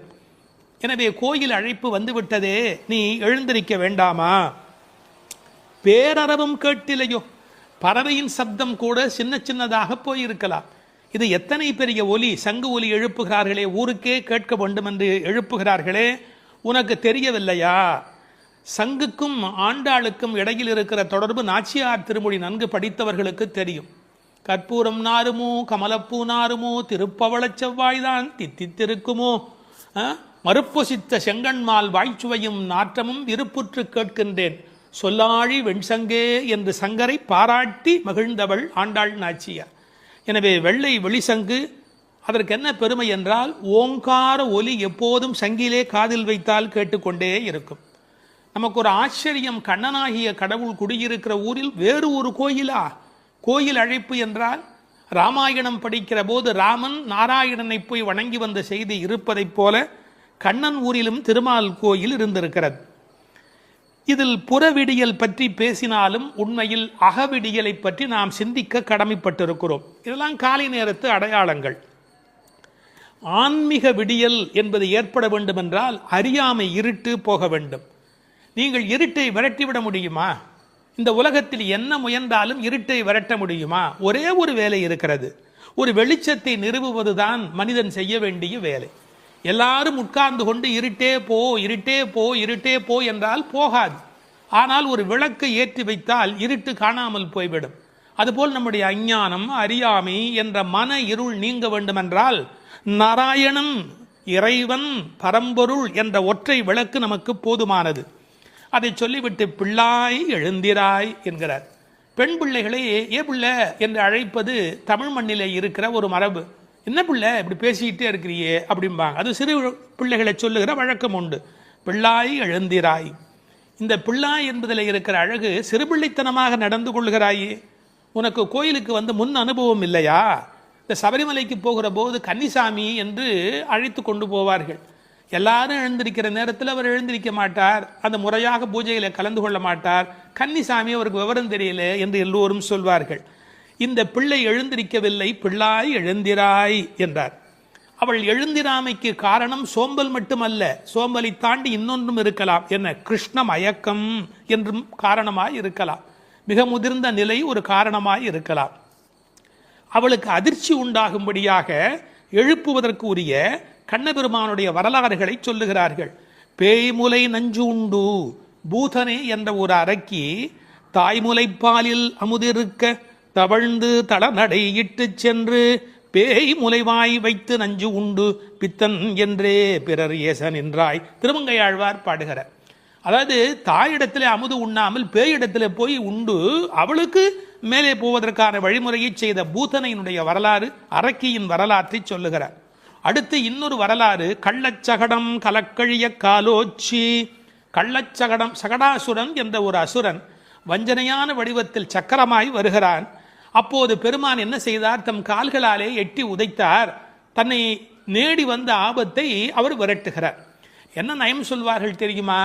எனவே கோயில் அழைப்பு வந்துவிட்டதே, நீ எழுந்திருக்க வேண்டாமா? பேரரவம் கேட்டிலையோ. பறவையின் சப்தம் கூட சின்ன சின்னதாக போயிருக்கலாம். இது எத்தனை பெரிய ஒலி, சங்கு ஒலி எழுப்புகிறார்களே, ஊருக்கே கேட்க வேண்டும் என்று எழுப்புகிறார்களே, உனக்கு தெரியவில்லையா? சங்குக்கும் ஆண்டாளுக்கும் இடையில் இருக்கிற தொடர்பு நாச்சியார் திருமொழி நன்கு படித்தவர்களுக்கு தெரியும். கற்பூரம் நாருமோ கமலப்பூ நாருமோ திருப்பவளச் செவ்வாய்தான் தித்தித்திருக்குமோ, மறுப்பொசித்த செங்கண்மால் வாய்ச்சுவையும் நாற்றமும் விருப்புற்று கேட்கின்றேன் சொல்லாழி வெண்சங்கே என்று சங்கரை பாராட்டி மகிழ்ந்தவள் ஆண்டாள் நாச்சியார். எனவே வெள்ளை வெளிசங்கு அதற்கு என்ன பெருமை என்றால், ஓங்கார ஒலி எப்போதும் சங்கிலே காதில் வைத்தால் கேட்டுக்கொண்டே இருக்கும். நமக்கு ஒரு ஆச்சரியம், கண்ணனாகிய கடவுள் குடியிருக்கிற ஊரில் வேறு ஒரு கோயிலா? கோயில் அழைப்பு என்றால் ராமாயணம் படிக்கிற போது ராமன் நாராயணனை போய் வணங்கி வந்த செய்தி இருப்பதைப் போல கண்ணன் ஊரிலும் திருமால் கோயில் இருந்திருக்கிறது. இதில் புறவிடியல் பற்றி பேசினாலும் உண்மையில் அகவிடியலை பற்றி நாம் சிந்திக்க கடமைப்பட்டிருக்கிறோம். இதெல்லாம் காலை நேரத்து அடையாளங்கள். ஆன்மீக விடியல் என்பது ஏற்பட வேண்டும் என்றால் அறியாமை இருட்டு போக வேண்டும். நீங்கள் இருட்டை விரட்டிவிட முடியுமா? இந்த உலகத்தில் என்ன முயன்றாலும் இருட்டை விரட்ட முடியுமா? ஒரே ஒரு வேலை இருக்கிறது, ஒரு வெளிச்சத்தை நிறுவுவதுதான் மனிதன் செய்ய வேண்டிய வேலை. எல்லாரும் உட்கார்ந்து கொண்டு இருட்டே போ இருட்டே போ இருட்டே போ என்றால் போகாது. ஆனால் ஒரு விளக்கை ஏற்றி வைத்தால் இருட்டு காணாமல் போய்விடும். அதுபோல் நம்முடைய அஞ்ஞானம், அறியாமை என்ற மன இருள் நீங்க வேண்டுமென்றால் நாராயணன், இறைவன், பரம்பொருள் என்ற ஒற்றை விளக்கு நமக்கு போதுமானது. அதை சொல்லிவிட்டு பிள்ளாய் எழுந்திராய் என்கிறார். பெண் பிள்ளைகளை ஏ பிள்ளை என்று அழைப்பது தமிழ் மண்ணிலே இருக்கிற ஒரு மரபு. என்ன பிள்ளை இப்படி பேசிக்கிட்டே இருக்கிறியே அப்படிம்பாங்க. அது சிறு பிள்ளைகளை சொல்லுகிற வழக்கம் உண்டு. பிள்ளாய் எழுந்திராய். இந்த பிள்ளாய் என்பதில் இருக்கிற அழகு, சிறுபிள்ளைத்தனமாக நடந்து கொள்கிறாயே. உனக்கு கோயிலுக்கு வந்து முன் அனுபவம் இல்லையா? இந்த சபரிமலைக்கு போகிற போது கன்னிசாமி என்று அழைத்து கொண்டு போவார்கள். எல்லாரும் எழுந்திருக்கிற நேரத்தில் அவர் எழுந்திருக்க மாட்டார், அந்த முறையாக பூஜையில் கலந்து கொள்ள மாட்டார். கன்னிசாமி அவருக்கு விவரம் தெரியல என்று எல்லோரும் சொல்வார்கள். இந்த பிள்ளை எழுந்திருக்கவில்லை, பிள்ளாய் எழுந்திராய் என்றார். அவள் எழுந்திராமைக்கு காரணம் சோம்பல் மட்டுமல்ல, சோம்பலை தாண்டி இன்னொன்றும் இருக்கலாம். என்ன? கிருஷ்ண மயக்கம் என்றும் காரணமாய் இருக்கலாம். மிக முதிர்ந்த நிலை ஒரு காரணமாய் இருக்கலாம். அவளுக்கு அதிர்ச்சி உண்டாகும்படியாக எழுப்புவதற்கு உரிய கண்ணபெருமானுடைய வரலாறுகளை சொல்லுகிறார்கள். பேய்முலை நஞ்சு உண்டு பூதனே என்ற ஒரு அரக்கி தாய்முலைப்பாலில் அமுதிருக்க தவழ்ந்து தளநடை இட்டு சென்று பேய் முலைவாய் வைத்து நஞ்சு உண்டு பித்தன் என்றே பிறர் ஏச நின்றாய் திருமங்கையாழ்வார் பாடுகிறார். அதாவது தாயிடத்திலே அமுது உண்ணாமல் பேயிடத்திலே போய் உண்டு அவளுக்கு மேலே போவதற்கான வழிமுறையை செய்த பூதனையினுடைய வரலாறு, அரக்கியின் வரலாற்றை சொல்லுகிறார். அடுத்து இன்னொரு வரலாறு, கள்ளச்சகடம் கலக்கழிய காலோச்சி. கள்ளச்சகடம், சகடாசுரன் என்ற ஒரு அசுரன் வஞ்சனையான வடிவத்தில் சக்கரமாய் வருகிறான். அப்போது பெருமான் என்ன செய்தார்? தம் கால்களாலே எட்டி உதைத்தார். தன்னை நேடி வந்த ஆபத்தை அவர் விரட்டுகிறார். என்ன நயம் சொல்வார்கள் தெரியுமா?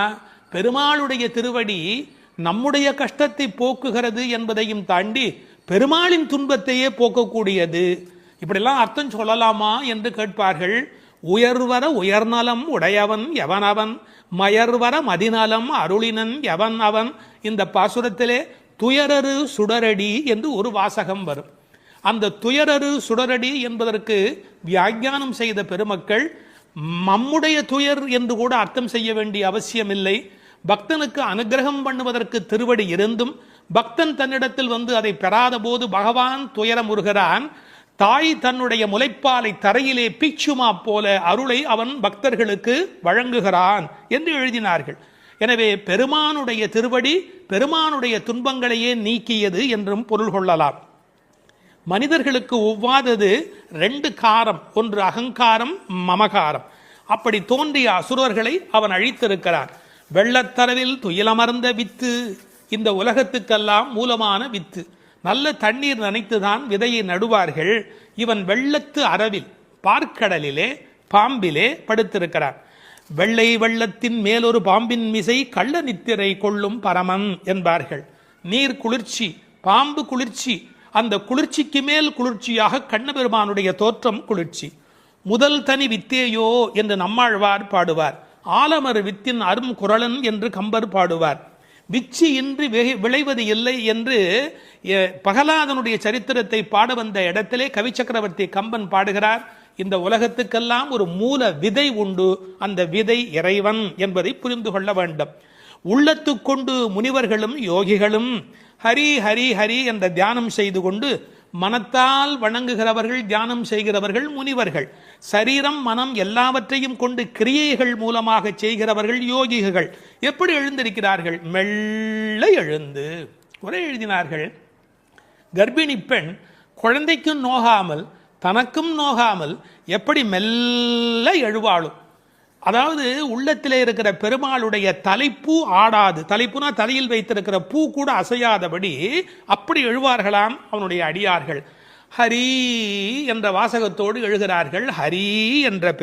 பெருமாளுடைய திருவடி நம்முடைய கஷ்டத்தை போக்குகிறது என்பதையும் தாண்டி பெருமாளின் துன்பத்தையே போக்கக்கூடியது. இப்படிலாம் அர்த்தம் சொல்லலாமா என்று கேட்பார்கள். உயர்வர உயர்நலம் உடையவன் எவனவன், மயர்வர மதிநலம் அருளினன் எவன் அவன். இந்த பாசுரத்திலே துயரரு சுடரடி என்று ஒரு வாசகம் வரும். அந்த துயரரு சுடரடி என்பதற்கு வியாக்கியானம் செய்த பெருமக்கள் நம்முடைய துயர் என்று கூட அர்த்தம் செய்ய வேண்டிய அவசியமில்லை. பக்தனுக்கு அனுகிரகம் பண்ணுவதற்கு திருவடி இருந்தும் பக்தன் தன்னிடத்தில் வந்து அதை பெறாத போது பகவான் துயரமுறுகிறான். தாய் தன்னுடைய முலைப்பாலை தரையிலே பீச்சுமா போல அருளை அவன் பக்தர்களுக்கு வழங்குகிறான் என்று எழுதினார்கள். எனவே பெருமானுடைய திருவடி பெருமானுடைய துன்பங்களையே நீக்கியது என்றும் பொருள் கொள்ளலாம். மனிதர்களுக்கு ஒவ்வாதது ரெண்டு காரம், ஒன்று அகங்காரம், மமகாரம். அப்படி தோன்றிய அசுரர்களை அவன் அழித்திருக்கிறான். வெள்ளத்தரவில் துயிலமர்ந்த வித்து, இந்த உலகத்துக்கெல்லாம் மூலமான வித்து. நல்ல தண்ணீர் நனைத்துதான் விதையை நடுவார்கள். இவன் வெள்ளத்து அரவில் பார்க்கடலிலே பாம்பிலே படுத்திருக்கிறான். வெள்ளை வெள்ளத்தின் மேலொரு பாம்பின் மிசை கள்ள நித்திரை கொள்ளும் பரமன் என்பார்கள். நீர் குளிர்ச்சி, பாம்பு குளிர்ச்சி, அந்த குளிர்ச்சிக்கு மேல் குளிர்ச்சியாக கண்ணபெருமானுடைய தோற்றம் குளிர்ச்சி. முதல் தனி வித்தேயோ என்று நம்மாழ்வார் பாடுவார். ஆலமர் வித்தின் அரும் குரலன் என்று கம்பர் பாடுவார். விச்சி இன்றி விளைவது இல்லை என்று பகலாதனுடைய சரித்திரத்தை பாட வந்த இடத்திலே கவி சக்கரவர்த்தி கம்பன் பாடுகிறார். இந்த உலகத்துக்கெல்லாம் ஒரு மூல விதை உண்டு, அந்த விதை இறைவன் என்பதை புரிந்து கொள்ள வேண்டும். உள்ளத்து கொண்டு முனிவர்களும் யோகிகளும் ஹரி ஹரி ஹரி என்ற தியானம் செய்து கொண்டு மனத்தால் வணங்குகிறவர்கள், தியானம் செய்கிறவர்கள் முனிவர்கள். சரீரம் மனம் எல்லாவற்றையும் கொண்டு கிரியைகள் மூலமாக செய்கிறவர்கள் யோகிகள். எப்படி எழுந்திருக்கிறார்கள்? மெல்ல எழுந்து. ஒரே எழுதினார்கள், கர்ப்பிணி பெண் குழந்தைக்கும் நோகாமல் தனக்கும் நோகாமல் எப்படி மெல்ல எழுவாளும். அதாவது உள்ளத்திலே இருக்கிற பெருமாளுடைய தலைப்பூ ஆடாது, தலைப்புனா தலையில் வைத்திருக்கிற பூ கூட அசையாதபடி அப்படி எழுவார்களாம் அவனுடைய அடியார்கள். ஹரி என்ற வாசகத்தோடு எழுகிறார்கள். ஹரி என்ற